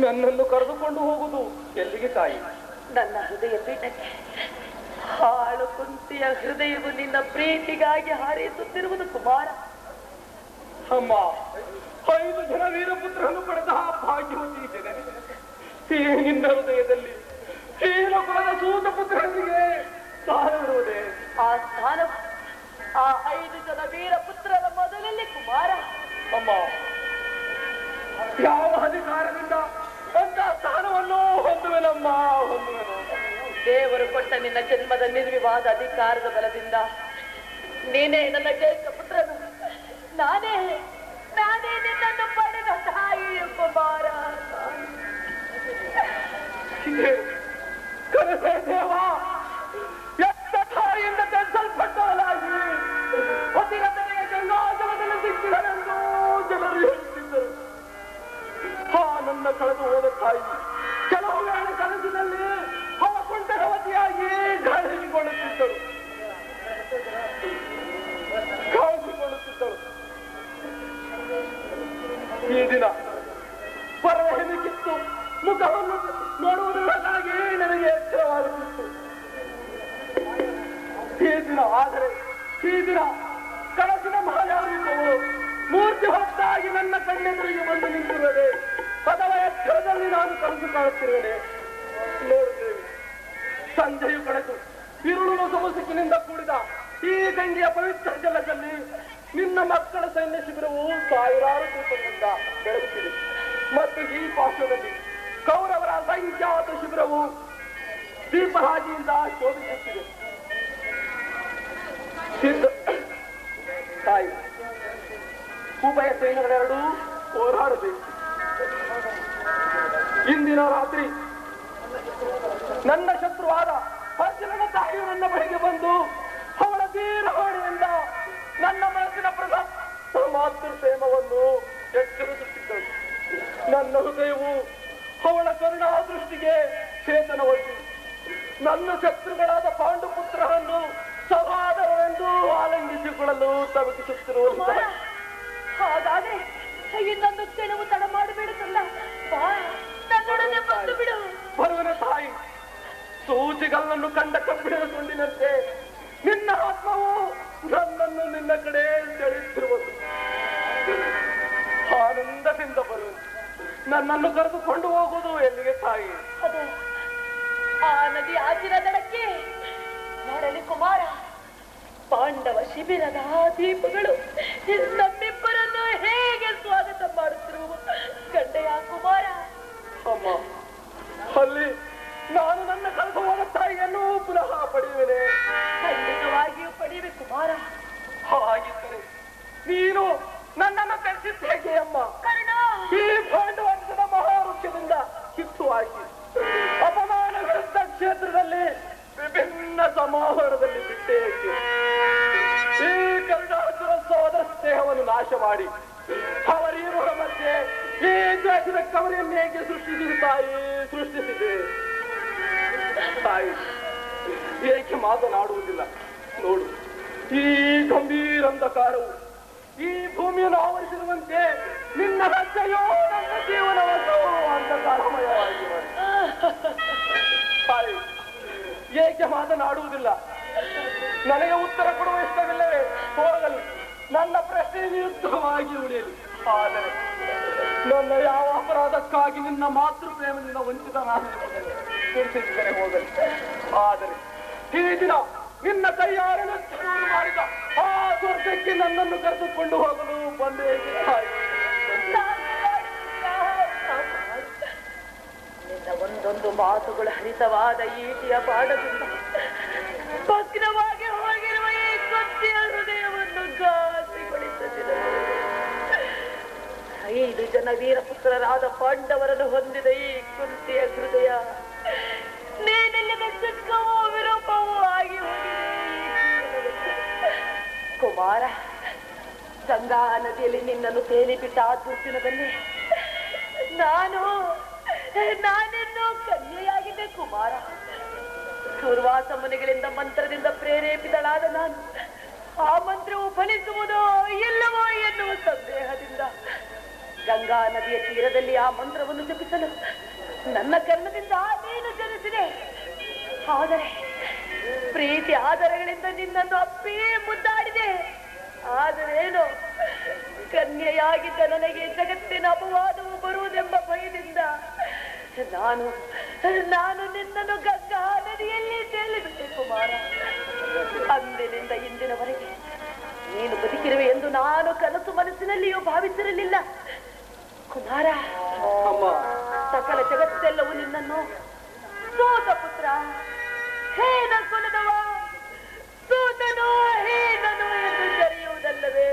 ನನ್ನನ್ನು ಕರೆದುಕೊಂಡು ಹೋಗುದು ಎಲ್ಲಿಗೆ ತಾಯಿ? ನನ್ನ ಹೃದಯ ಪೀಠಕ್ಕೆ. ಹಾಳು ಕುಂತಿಯ ಹೃದಯವು ನಿನ್ನ ಪ್ರೀತಿಗಾಗಿ ಹಾರೈಸುತ್ತಿರುವುದು ಕುಮಾರ. ಅಮ್ಮ, 5 ಜನ ವೀರಪುತ್ರರನ್ನು ಪಡೆದ ಭಾಗ್ಯವತಿ ಇದ್ದೇನೆ. ಈ ನಿನ್ನ ಹೃದಯದಲ್ಲಿ ಕುಲದ ಸೂತ ಪುತ್ರರಿಗೆ ಸ್ಥಾನವಿರುವುದೇ? ಆ ಸ್ಥಾನ ಆ 5 ಜನ ವೀರಪುತ್ರರ ಮೊದಲಲ್ಲಿ ಕುಮಾರ. ಅಮ್ಮ, ಯಾವ ಅಧಿಕಾರದಿಂದ ಅಂತ ಸ್ಥಾನವನ್ನು ಹೊಂದುವೆನಮ್ಮ, ಹೊಂದುವೆನು? ದೇವರು ಕೊಟ್ಟ ನಿನ್ನ ಜನ್ಮದ ನಿರ್ವಿವಾದ ಅಧಿಕಾರದ ಬಲದಿಂದ ನೀನೇ ನನ್ನ ಜ್ಯೇಷ್ಠ ಪುತ್ರನು. ನಾನೇ ನಿನ್ನನ್ನು ಪಡೆದ ತಾಯಿಯ ಕುಮಾರ. ಕನಸೇ ದೇವ, ಎತ್ತ ತಾಯಿಯಿಂದ ತೆಗೆಸಲ್ಪಟ್ಟವನಾಗಿ ಅತಿರಥನಿಗೆ ಗಂಗಾಜಲದಲ್ಲಿ ಸಿಕ್ಕಿದನೆಂದು ಜನರು ಹೇಳುತ್ತಿದ್ದರು. ನನ್ನ ಕಳೆದು ಹೋದ ತಾಯಿ ಕೆಲವು ವೇಳೆ ಕನಸಿನಲ್ಲಿ ಕುಂಠವತಿಯಾಗಿ ಕಾಣಿಸಿಕೊಳ್ಳುತ್ತಿದ್ದಳು. ಈ ದಿನ ಪರವೆಯನ್ನು ಕಿತ್ತು ಮುಖವನ್ನು ನೋಡುವುದರೊಳಗಾಗಿ ನನಗೆ ಎಚ್ಚರವಾಗುತ್ತಿತ್ತು. ಈ ದಿನ ಕನಸಿನ ಮಹಾಯಾರೂಪವು ಮೂರ್ತಿ ಹೊತ್ತಾಗಿ ನನ್ನ ಕಣ್ಣೆದುರಿಗೆ ಬಂದು ನಿಂತಿರುತ್ತದೆ. ಅಥವಾ ಎಚ್ಚರದಲ್ಲಿ ನಾನು ಕನಸು ಕಾಣುತ್ತಿರುವೆ. ನೋಡುತ್ತೇವೆ, ಸಂಜೆಯು ಕಳೆದು ಇರುಳು ಸಮುಸಿಕಿನಿಂದ ಕೂಡಿದ ಈ ಗಂಗೆಯ ಪವಿತ್ರ ಜಲದಲ್ಲಿ ನಿನ್ನ ಮಕ್ಕಳ ಸೈನ್ಯ ಶಿಬಿರವು ಸಾವಿರಾರು ದೀಪಗಳಿಂದ ಬೆಳಗುತ್ತಿದೆ. ಮತ್ತು ಈ ಪಾರ್ಶ್ವದಲ್ಲಿ ಕೌರವರ ಸಂಖ್ಯಾತ ಶಿಬಿರವು ದೀಪಹಾಜಿಯಿಂದ ಶೋಭಿಸುತ್ತಿದೆ. ತಾಯಿ, ಉಭಯ ಸೈನ್ಯಗಳೆರಡೂ ಹೋರಾಡಬೇಕು. ಇಂದಿನ ರಾತ್ರಿ ನನ್ನ ಶತ್ರುವಾದ ಅರ್ಜುನನ ತಾಯಿಯು ನನ್ನ ಬಳಿಗೆ ಬಂದು ಅವಳ ಧೀರವಾಣಿಯಿಂದ ನನ್ನ ಮನಸ್ಸಿನ ಪ್ರಸಕ್ತ ಮಾತೃ ಪ್ರೇಮವನ್ನು ಎಚ್ಚರಿಸುತ್ತಿದ್ದಳು. ನನ್ನ ಹೃದಯವು ಅವಳ ಕರುಣಾ ದೃಷ್ಟಿಗೆ ಚೇತನವಾಗಿ ನನ್ನ ಶತ್ರುಗಳಾದ ಪಾಂಡುಪುತ್ರರನ್ನು ಸಹೋದರರೆಂದು ಆಲಂಗಿಸಿಕೊಳ್ಳಲು ತವಕಿಸುತ್ತಿರುವ. ಹಾಗಾದ್ರೆ ಇನ್ನೊಂದು ಕ್ಷಣವು ತಡ ಮಾಡಬೇಡುತ್ತಲ್ಲ, ನನ್ನೊಡನೆ ಬಂದು ಬಿಡು. ಬರುವನ ತಾಯಿ, ಸೂಚಿಗಳನ್ನು ಕಂಡ ಕಬ್ಬಿಣದ ತುಂಡಿನಂತೆ ನಿನ್ನ ಆತ್ಮವು ನನ್ನನ್ನು ನಿನ್ನ ಕಡೆ ಸೆಳೆಯುತ್ತಿರುವುದು. ಆನಂದದಿಂದ ಬರುವುದು. ನನ್ನನ್ನು ಕರೆದುಕೊಂಡು ಹೋಗುವುದು ಎಲ್ಲಿಗೆ ತಾಯಿ? ಅದು ಆ ನದಿ ಆಚಿನ ದಡಕ್ಕೆ. ನೋಡಲಿ ಕುಮಾರ, ಪಾಂಡವ ಶಿಬಿರದ ದೀಪಗಳು ನಮ್ಮಿಬ್ಬರನ್ನು ಹೇಗೆ ಸ್ವಾಗತ ಮಾಡುತ್ತಿರುವು ಗಂಡೆಯ ಕುಮಾರ. ಅಮ್ಮ, ಅಲ್ಲಿ ನಾನು ನನ್ನ ಕಳೆದು ಹೋದ ತಾಯಿಯನ್ನು ಪುನಃ ಪಡೆಯುವೆನೆ. ಖಂಡಿತವಾಗಿಯೂ ಪಡೆಯುವೆ ಕುಮಾರ. ಹಾಗಿದ್ದರೆ ನೀನು ನನ್ನನ್ನು ಕರೆಸಿದ್ದು ಹೇಗೆ ಅಮ್ಮ? ಈ ಪಾಂಡವಂಶದ ಮಹಾವೃಕ್ಷದಿಂದ ಕಿತ್ತು ಹಾಕಿ ಅಪಮಾನ ವಿರುದ್ಧ ಕ್ಷೇತ್ರದಲ್ಲಿ ವಿಭಿನ್ನ ಸಮಾಹಾರದಲ್ಲಿ ಬಿಟ್ಟೆ ಏಕೆ? ಈ ಕರುಣಾಸುರ ಸೋದರ ಸ್ನೇಹವನ್ನು ನಾಶ ಮಾಡಿ ಅವರಿರುವ ಮಧ್ಯೆ ಈ ದೇಶದ ಕವರಿಯನ್ನು ಹೇಗೆ ಸೃಷ್ಟಿಸಿದೆ ತಾಯಿ? ಏಕೆ ಮಾತನಾಡುವುದಿಲ್ಲ? ನೋಡು, ಈ ಗಂಭೀರ ಅಂಧಕಾರವು ಈ ಭೂಮಿಯನ್ನು ಆವರಿಸಿರುವಂತೆ ನಿನ್ನ ಹೆಜ್ಜೆಯೋ ನನ್ನ ಜೀವನವನ್ನು ಅಂಧಕಾರಮಯವಾಗಿ ತಾಯಿ, ಏಕೆ ಮಾತನಾಡುವುದಿಲ್ಲ? ನನಗೆ ಉತ್ತರ ಕೊಡುವ ಇಷ್ಟವಿಲ್ಲವೇ? ಹೋಗಲಿ, ನನ್ನ ಪ್ರಶ್ನೆ ವಿರುದ್ಧವಾಗಿ ಉಳಿಯಲಿ. ಆದರೆ ನನ್ನ ಯಾವ ಅಪರಾಧಕ್ಕಾಗಿ ನಿನ್ನ ಮಾತೃ ಪ್ರೇಮದಿಂದ ವಂಚಿತನಾಗಿರುವುದನ್ನು ತಿಳಿಸಿದ್ದರೆ ಹೋಗಲಿ. ಆದರೆ ಈ ದಿನ ನಿನ್ನ ಕೈಯಾರೆ ಮಾಡಿದ ಆ ಸ್ವರ್ಗಕ್ಕೆ ನನ್ನನ್ನು ಕರೆದುಕೊಂಡು ಹೋಗಲು ಬಂದೇ ತಾಯಿ. ನಿನ್ನ ಒಂದೊಂದು ಮಾತುಗಳು ಹರಿತವಾದ ಈಟಿಯ ಬಾಣದಿಂದ ಭಗ್ನವಾಗಿ ಹೋಗಿರುವ ಈ ಕೊತ್ತಿಯ ಹೃದಯವನ್ನು ಘಾಸಿಗೊಳಿಸದಿರ. 5 ಜನ ವೀರಪುತ್ರರಾದ ಪಾಂಡವರನ್ನು ಹೊಂದಿದ ಈ ಕುಂತಿಯ ಹೃದಯ ನೀನಿಲ್ಲದ ಸುಖವೋ ವಿರೂಪವೂ ಆಗಿ ಹೋಗಿದೆ. ಕುಮಾರ, ಗಂಗಾ ನದಿಯಲ್ಲಿ ನಿನ್ನನ್ನು ತೇಲಿ ಬಿಟ್ಟ ಆ ದುರ್ದಿನದಲ್ಲಿ ನಾನಿನ್ನೂ ಕನ್ಯೆಯಾಗಿದ್ದೆ ಕುಮಾರ. ದೂರ್ವಾಸ ಮುನಿಗಳಿಂದ ಮಂತ್ರದಿಂದ ಪ್ರೇರೇಪಿತಳಾದ ನಾನು ಆ ಮಂತ್ರವು ಫಲಿಸುವುದೋ ಇಲ್ಲವೋ ಎನ್ನುವ ಸಂದೇಹದಿಂದ ಗಂಗಾ ನದಿಯ ತೀರದಲ್ಲಿ ಆ ಮಂತ್ರವನ್ನು ಜಪಿಸಲು ನನ್ನ ಕರ್ಣದಿಂದ ನೀನು ಜನಿಸಿದೆ. ಆದರೆ ಪ್ರೀತಿ ಆದರಗಳಿಂದ ನಿನ್ನನ್ನು ಅಪ್ಪಿಯೇ ಮುದ್ದಾಡಿದೆ. ಆದರೇನು, ಕನ್ಯೆಯಾಗಿದ್ದ ನನಗೆ ಜಗತ್ತಿನ ಅಪವಾದವು ಬರುವುದೆಂಬ ಭಯದಿಂದ ನಾನು ನಿನ್ನನ್ನು ಗಂಗಾ ನದಿಯಲ್ಲಿ ಚೆಲ್ಲಿಬಿಟ್ಟೆ ಕುಮಾರ. ಅಂದಿನಿಂದ ಇಂದಿನವರೆಗೆ ನೀನು ಬದುಕಿರುವೆ ಎಂದು ನಾನು ಕನಸು ಮನಸ್ಸಿನಲ್ಲಿಯೂ ಭಾವಿಸಿರಲಿಲ್ಲ ಕುಮಾರ. ಸಕಲ ಜಗತ್ತೆಲ್ಲವೂ ನಿನ್ನನ್ನು ಸೋತ ಪುತ್ರ, ಹೇನ ಕುಲದವ, ಸೋತನು ಹೇನನು ಎಂದು ಕರೆಯುವುದಲ್ಲವೇ?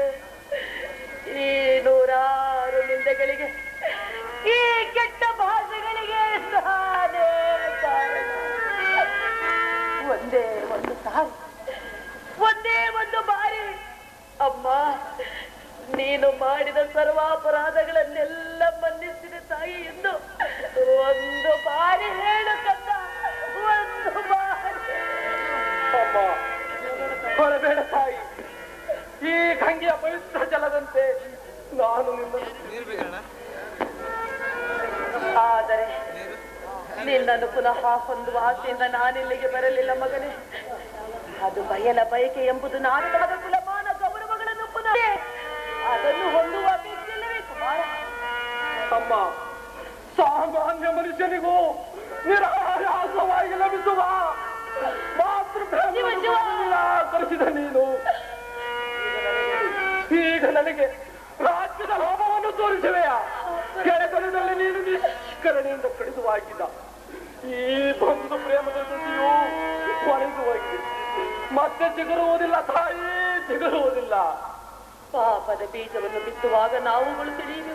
ಈ ನೂರಾರು ನಿಂದೆಗಳಿಗೆ, ಈ ಕೆಟ್ಟ ಭಾಷೆಗಳಿಗೆ ನಾನೇ ಕಾರಣ. ಒಂದೇ ಒಂದು ಬಾರಿ ಅಮ್ಮ, ನೀನು ಮಾಡಿದ ಸರ್ವಾಪರಾಧಗಳನ್ನೆಲ್ಲ ಮನ್ನಿಸಿದ ತಾಯಿ ಎಂದು ಒಂದು ಬಾರಿ ಹೇಳು ಕಂದ, ಒಂದು ಬಾರಿ. ಅಮ್ಮ, ಹೊರಬೇಡ ತಾಯಿ. ಈ ಗಂಗೆಯ ಪವಿತ್ರ ಜಲದಂತೆ ನಾನು ಆದರೆ ನಿನ್ನನ್ನು ಪುನಃ ಹೊಂದುವ ಆಸೆಯಿಂದ ನಾನಿಲ್ಲಿಗೆ ಬರಲಿಲ್ಲ ಮಗನೇ. ಅದು ಬಯಲ ಬಯಕೆ ಎಂಬುದು ನಾನು ಕುಲಮಾನ ಗೌರವಗಳನ್ನು ಪುನಃ ಅದನ್ನು ಹೊಂದುವ ಅಪೇಕ್ಷೆಯಿಲ್ಲವೇ ಕುಮಾರ? ಅಮ್ಮ, ಸಾಮಾನ್ಯ ಮನುಷ್ಯನಿಗೂ ನಿರಾಯಾಸವಾಗಿ ಲಭಿಸುವ ನಿರಾಕರಿಸಿದ ನೀನು ಈಗ ನನಗೆ ರಾಜ್ಯದ ಲಾಭವನ್ನು ತೋರಿಸುವೆಯ? ಕೆಳಗಣದಲ್ಲಿ ನೀನು ನಿಷ್ಕರಣೆಯಿಂದ ಕಡಿದು ಹಾಕಿದ ಈ ಬಂಧು ಪ್ರೇಮದ ಜೊತೆಯೂ ಕೊಳೆದು ಹೋಗಿದೆ. ಮತ್ತೆ ಚಿಗುರುವುದಿಲ್ಲ ತಾಯಿ, ಚಿಗುರುವುದಿಲ್ಲ. ಪಾಪದ ಬೀಜವನ್ನು ಬಿತ್ತುವಾಗ ನಾವುಗಳು ತಿಳಿಯುವ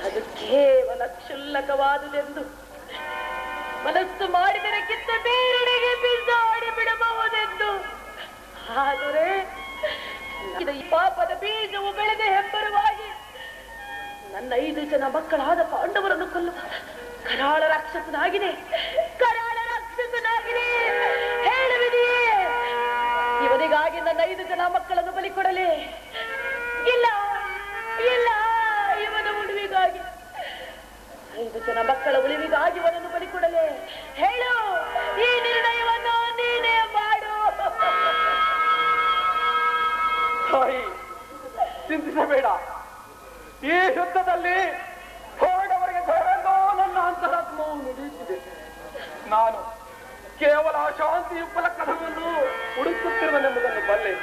ಅದು ಕೇವಲ ಕ್ಷುಲ್ಲಕವಾದುದೆಂದು ಮನಸ್ಸು ಮಾಡಿದರೆ ಕಿತ್ತ ಬೇರೆಡೆಗೆ ಬಿಸಾಡಿ ಬಿಡಬಹುದೆಂದು. ಆದರೆ ಈ ಪಾಪದ ಬೀಜವು ಬೆಳೆದ ಹೆಬ್ಬರವಾಗಿ ನನ್ನ 5 ಜನ ಮಕ್ಕಳಾದ ಪಾಂಡವರನ್ನು ಕೊಲ್ಲುವ ಕರಾಳ ರಾಕ್ಷಸನಾಗಿದೆ, ಕರಾಳ ರಾಕ್ಷಸನಾಗಿದೆ. ಹೇಳುವಿದೆಯೇ ಇವನಿಗಾಗಿ ನನ್ನ 5 ಜನ ಮಕ್ಕಳನ್ನು ಬಲಿ ಕೊಡಲೇ? ಇಲ್ಲ ಇಲ್ಲ, ಇವನ ಉಳಿವಿಗಾಗಿ 5 ಜನ ಮಕ್ಕಳ ಉಳಿವಿಗಾಗಿ ಇವನನ್ನು ಬಲಿ ಕೊಡಲೇ? ಹೇಳು, ಈ ನಿರ್ಣಯವನ್ನು ನೀನೇ ಮಾಡು. ತಾಯಿ, ಚಿಂತಿಸಬೇಡ. ಈ ಯುದ್ಧದಲ್ಲಿ ಹೊರಡವರಿಗೆ ಜಯವೆಂದು ನನ್ನ ಅಂತರಾತ್ಮವು ನುಡಿಯುತ್ತಿದೆ. ನಾನು ಕೇವಲ ಶಾಂತಿ ಉಪಲಕ್ಷಣವನ್ನು ಹುಡುಕುತ್ತಿರುವನೆಂಬುದನ್ನು ಬಲ್ಲೆ.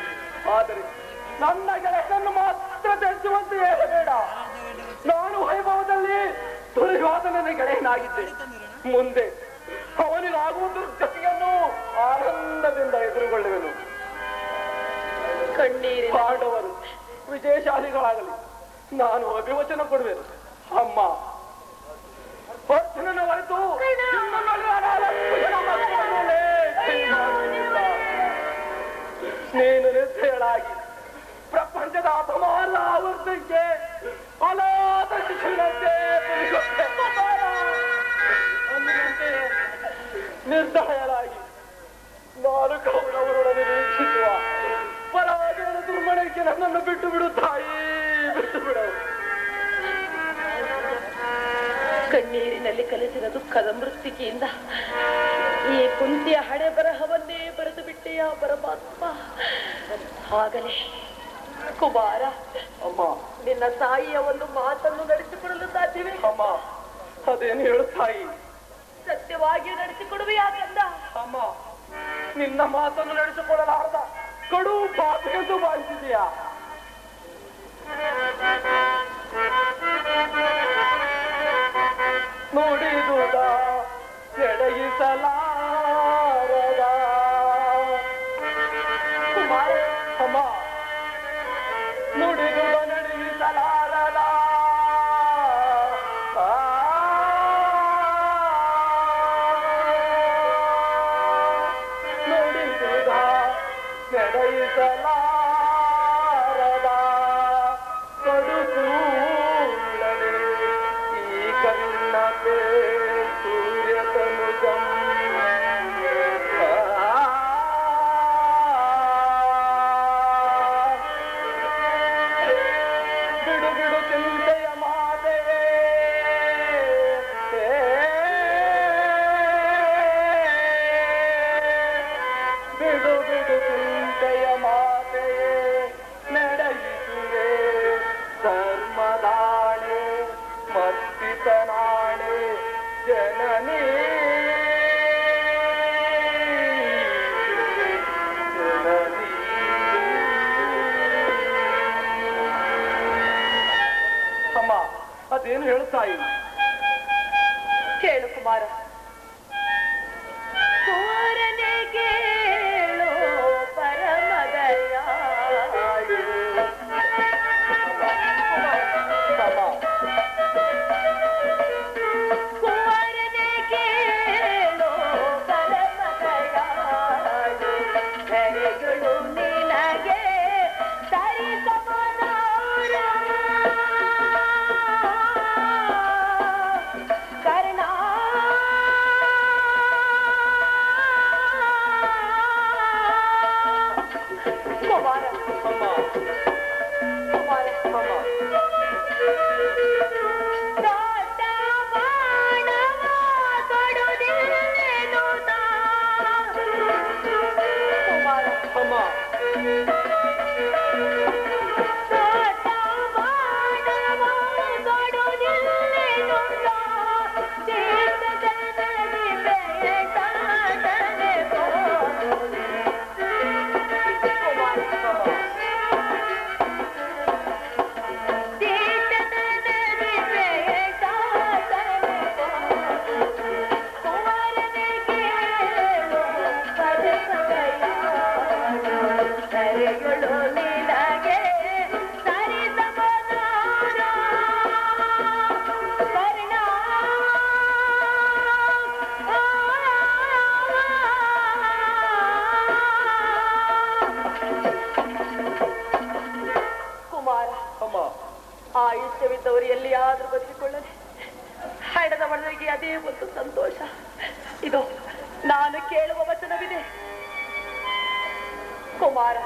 ಆದರೆ ನನ್ನ ಗೆಳೆಯನನ್ನು ಮಾತ್ರ ತಿಳಿಸುವಂತೆ ಹೇಳಬೇಡ. ನಾನು ವೈಭವದಲ್ಲಿ ದುರ್ಯೋಧನನ ಗೆಳೆಯನಾಗಿದ್ದೆ. ಮುಂದೆ ಅವನಿಗಾಗುವ ದುರ್ಗತಿಯನ್ನು ಆನಂದದಿಂದ ಎದುರುಗೊಳ್ಳುವೆನು. ಕಣ್ಣೀರಿನ ಪಾಂಡವರು ವಿಜಯಶಾಲಿಗಳಾಗಲಿ, ನಾನು ಅಭಿವಚನ ಕೊಡುವೆನು. ಅಮ್ಮ, ಅರ್ಜುನನ ಹೊರತು ನೀನು ನಿರ್ದಯಳಾಗಿ ಪ್ರಪಂಚದ ಅಪಮಾನ ಆವರ್ತಕ್ಕೆ ಅನಾಥ ಶಿಶುವಿನಂತೆ ನಿರ್ದಯಳಾಗಿ ನಾನು ಕೌರವರೊಡನೆ ನಿರೀಕ್ಷಿಸುವ ಪರಾಜಯದ ದುರ್ಮಣಕ್ಕೆ ನನ್ನನ್ನು ಬಿಟ್ಟು ಬಿಡು ತಾಯಿ, ಬಿಟ್ಟು ಬಿಡು. ಕಣ್ಣೀರಿನಲ್ಲಿ ಕಲಿಸಿದ ದುಃಖದ ಮೃತ್ತಿಕೆಯಿಂದ ಈ ಕುಂತಿಯ ಹಣೆ ಬರಹವನ್ನೇ ಬರೆದು ಬಿಟ್ಟೆಯ ಪರಮಾತ್ಮ. ಆಗಲೇ ಕುಮಾರ, ಅಮ್ಮ, ನಿನ್ನ ತಾಯಿಯ ಒಂದು ಮಾತನ್ನು ನಡೆಸಿಕೊಡಲು ಸಾಧ್ಯವೇ? ಅಮ್ಮ, ಅದೇನು ಹೇಳು ತಾಯಿ. ಸತ್ಯವಾಗಿ ನಡೆಸಿಕೊಡುವೆ ಯಾಕಂದ? ಅಮ್ಮ, ನಿನ್ನ ಮಾತನ್ನು ನಡೆಸಿಕೊಳ್ಳಲಾರದ ಕಡು ಪಾಪಿಗೆಂದು ಭಾವಿಸಿದೆಯಾ? ನುಡಿದುದ ಎಡೆಯಿಸಲಾರದ ಕುಮಾರ, ಅಮ್ಮ, ನುಡಿದುದ ನಡೆಯಿಸಲಾರದ ನುಡಿದುದ ನಡೆಯಿಸಲಾರದ ಕಡುಕೂಳನೆ ಈ ಕನ್ನತೆ ಸೂರ್ಯತನುಜಂ ಬಿಡು ಬಿಡು ಚಿಂತೆಯ ಆಯುಷ್ಯವಿದ್ದವರು ಎಲ್ಲಿಯಾದ್ರೂ ಬದುಕಿಕೊಳ್ಳಲಿ, ಹಣದ ಮನರಿಗೆ ಅದೇ ಒಂದು ಸಂತೋಷ. ಇದು ನಾನು ಕೇಳುವ ವಚನವಿದೆ. ಕುಮಾರ,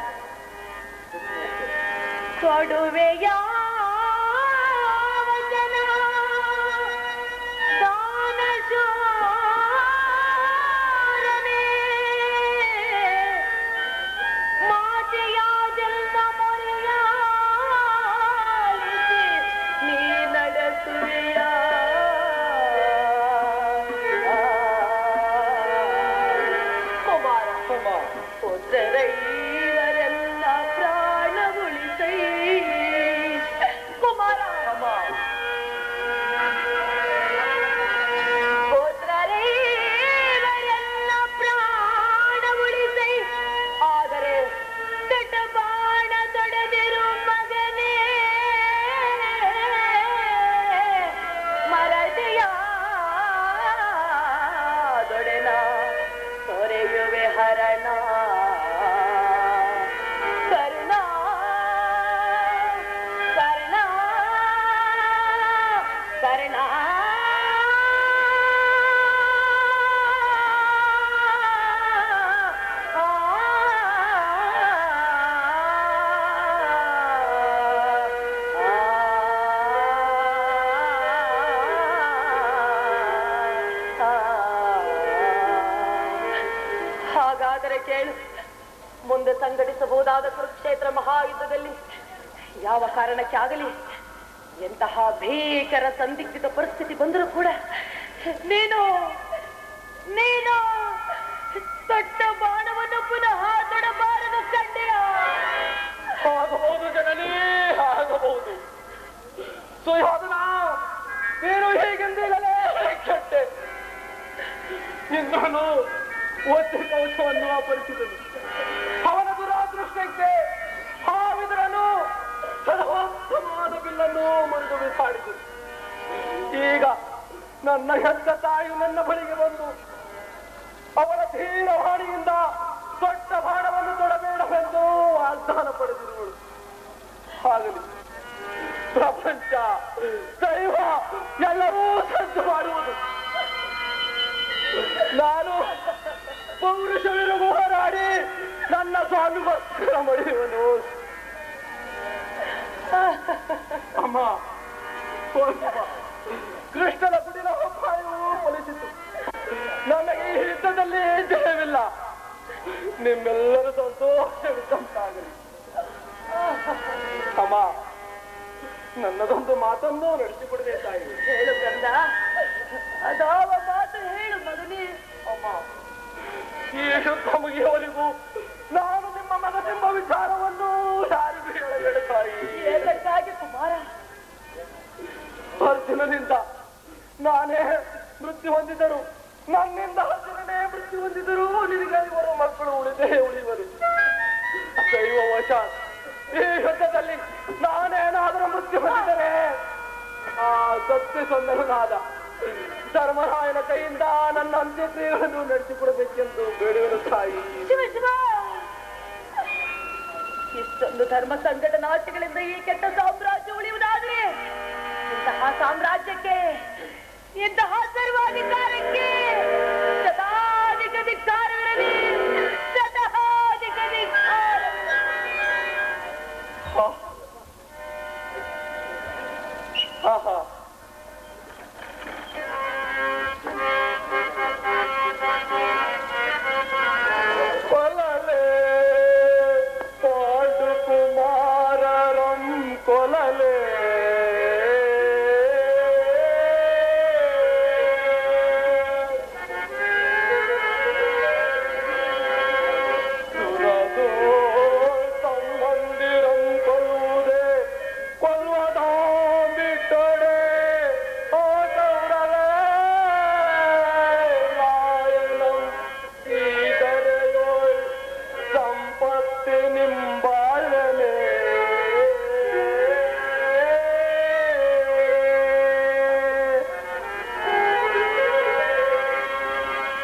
ಕೊಡುವೆಯ ವಚನ ದಾನಶೂರನೇ, ಮಾತೆಯ ಜನ್ಮ ಮೊರೆಯಾಲಿಸಿ ನೀ ನಡೆಸುವೆಯ. ಕುಮಾರ, ಪುತ್ರರೈವರೆಲ್ಲ ಪ್ರಾಣ ಉಳಿಸೈ. ಕುಮಾರ, ಪುತ್ರರೈವರೆಲ್ಲ ಪ್ರಾಣ ಉಳಿಸೈ. ಆದರೆ ದೊಡ್ಡ ಬಾಣ ತೊಡೆದಿರು ಮಗನೇ, ಮರದಿಯ ದೊಡೆನ ತೊರೆಯುವೆ ಹರಣ. ಕರುಣ ಕರುಣ ಕರುಣ ಹಾಗಾದರೆ ಕೇಳು, ಮುಂದೆ ಸಂಘಟಿಸಬಹುದಾದ ಕುರುಕ್ಷೇತ್ರ ಮಹಾಯುದ್ಧದಲ್ಲಿ ಯಾವ ಕಾರಣಕ್ಕೆ ಆಗಲಿ ಎಂತಹ ಭೀಕರ ಸಂದಿಗ್ಧ ಪರಿಸ್ಥಿತಿ ಬಂದರೂ ಕೂಡ ನೀನು ನೀನು ದೊಡ್ಡ ಬಾಣವನ್ನು ಪುನಃ ತೊಡಬಾರದು ಕಂಡೆಯ. ಆಗಬಹುದು ಜನನಿ, ಆಗಬಹುದು. ಸುಯೋಧನ, ನೀನು ಹೇಗೆಂದಿರಲೇ ಕೆಟ್ಟೆ. ಇಂದ್ರನು ಒತ್ತು ಕವಚವನ್ನು ಅಪರಿಸಿದನು. ಅವನ ದುರಾದೃಷ್ಟಕ್ಕೆ ಹಾವಿದ್ರನು ಸರ್ವೋತ್ತಮವಾದ ಬಿಲ್ಲನ್ನು ಮುರಿದು ಬಿಸಾಡಿದನು. ಈಗ ನನ್ನ ಹೆತ್ತ ತಾಯಿ ನನ್ನ ಬಳಿಗೆ ಬಂದು ಅವಳ ಧೀರವಾಣಿಯಿಂದ ದೊಡ್ಡ ಬಾಣವನ್ನು ತೊಡಬೇಡವೆಂದು ವಾಗ್ದಾನ ಪಡೆದಿರುವಳು. ಆಗಲಿ, ಪ್ರಪಂಚ ದೈವ ಎಲ್ಲರೂ ಸಜ್ಜು ಮಾಡುವುದು. ನಾನು ಪೌರುಷವಿರುವ ಹೋರಾಡಿ ನನ್ನ ಸ್ವಾಮಿಗೋಸ್ಕರ ಮಡಿಯುವನು. ಅಮ್ಮ, ಕೃಷ್ಣನ ಗುಡಿನ ಅಪಾಯವೂ ಫಲಿಸಿತು. ನನಗೆ ಈ ಯುದ್ಧದಲ್ಲಿ ಜಯವಿಲ್ಲ. ನಿಮ್ಮೆಲ್ಲರೂ ಸಂತೋಷವಿದ್ದಂತಾಗಲಿ. ಅಮ್ಮ, ನನ್ನದೊಂದು ಮಾತನ್ನು ನಡೆಸಿಕೊಡದೆ ತಾಯಿ. ಹೇಳು ಕಂದ, ಅದಾವ ಮಾತು ಹೇಳು ಮಗನೇ. ಅಮ್ಮ, ಈ ಯುದ್ಧ ಮುಗಿಯುವವರೆಗೂ ನಾನು ನಿಮ್ಮ ಮಗನೆಂಬ ವಿಚಾರವನ್ನು ಯಾರಿಗೂ ಹೇಳಬೇಡ ತಾಯಿ. ಏತಕ್ಕಾಗಿ ಕುಮಾರ? ಅರ್ಜುನನಿಂದ ನಾನೇ ಮೃತ್ಯು ಹೊಂದಿದರು, ನನ್ನಿಂದ ಅರ್ಜುನನೇ ಮೃತ್ಯು ಹೊಂದಿದರು. ನಿನಗೆ 5 ಮಕ್ಕಳು ಉಳಿಯುವರು. ದೈವವಶ ಈ ಯುದ್ಧದಲ್ಲಿ ನಾನೇನಾದರೂ ಮೃತ್ಯು ಹೊಂದಿದರೆ ಆ ಸತ್ಯಸಂಧನಾದ ಧರ್ಮರಾಯನ ಕೈಯಿಂದ ನನ್ನ ಅಂತ್ಯಕ್ರಿಯೆಗಳನ್ನು ನಡೆಸಿಕೊಡಬೇಕೆಂದು ಬೇಡುವರು ತಾಯಿ. ಶಿವ ಶಿವ, ಇಷ್ಟೊಂದು ಧರ್ಮ ಸಂಘಟನಾಚಿಗಳಿಂದ ಈ ಕೆಟ್ಟ ಸಾಮ್ರಾಜ್ಯ ಉಳಿಯುವುದಾದ್ರೆ ಇಂತಹ ಸಾಮ್ರಾಜ್ಯಕ್ಕೆ, ಇಂತಹ ಸರ್ವಾಧಿಕಾರಕ್ಕೆ ಶತಾಧಿಕ ಧಿಕ್ಕಾರವಿರಲಿ, ಶತಾಧಿಕ ಧಿಕ್ಕಾರ. ಆಹಾ, ಕೊಲ್ಲಲೇ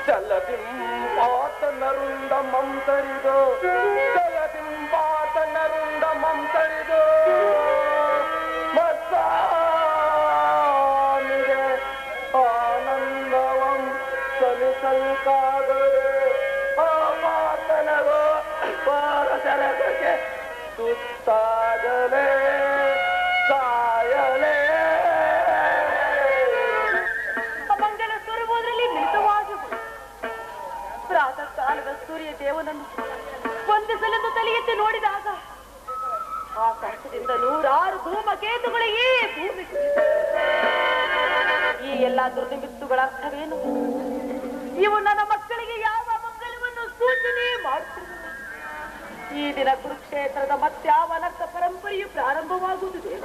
ಚಲದಿಂಪಾತನರುಂಡ ಮಂತರಿದು ಚಲದಿಂಪಾತನರುಂಡ ಮಂತರಿದು ಮತ್ತಾನಿಗೆ ಆನಂದವಂ ಸಲಿಸಲ್ಕಾದರೆ ಆತನಗೋ ಪಾರಸರಕ್ಕೆ ಸುತ್ತಾಗಲೇ ಸಾಯಲೇ ಮಂಗಲ ಸ್ವರಬೋದ್ರಲ್ಲಿ ಮಿಳಿತವಾಗುವುದು. ಪ್ರಾತಃ ಕಾಲದ ಸೂರ್ಯ ದೇವನನ್ನು ಒಂದು ಸಲದ ತಲೆ ಎತ್ತಿ ನೋಡಿದಾಗ ಆಕಾಶದಿಂದ 106 ಧೂಮಕೇತುಗಳಿಗೆ ಭೂಮಿ ಕುಸಿಯಿತು. ಈ ಎಲ್ಲಾ ದುರ್ನಿಮಿತ್ತುಗಳ ಅರ್ಥವೇನು? ಇವು ನನ್ನ ಮಕ್ಕಳಿಗೆ ಯಾವ ಮಂಗಲವನ್ನು ಸೂಚನೆ ಮಾಡುತ್ತಿವೆ? ಈ ದಿನ ಕುರುಕ್ಷೇತ್ರದ ಮತ್ಯಾವ ಅನರ್ಥ ಪರಂಪರೆಯು ಪ್ರಾರಂಭವಾಗುವುದು ದೇವ.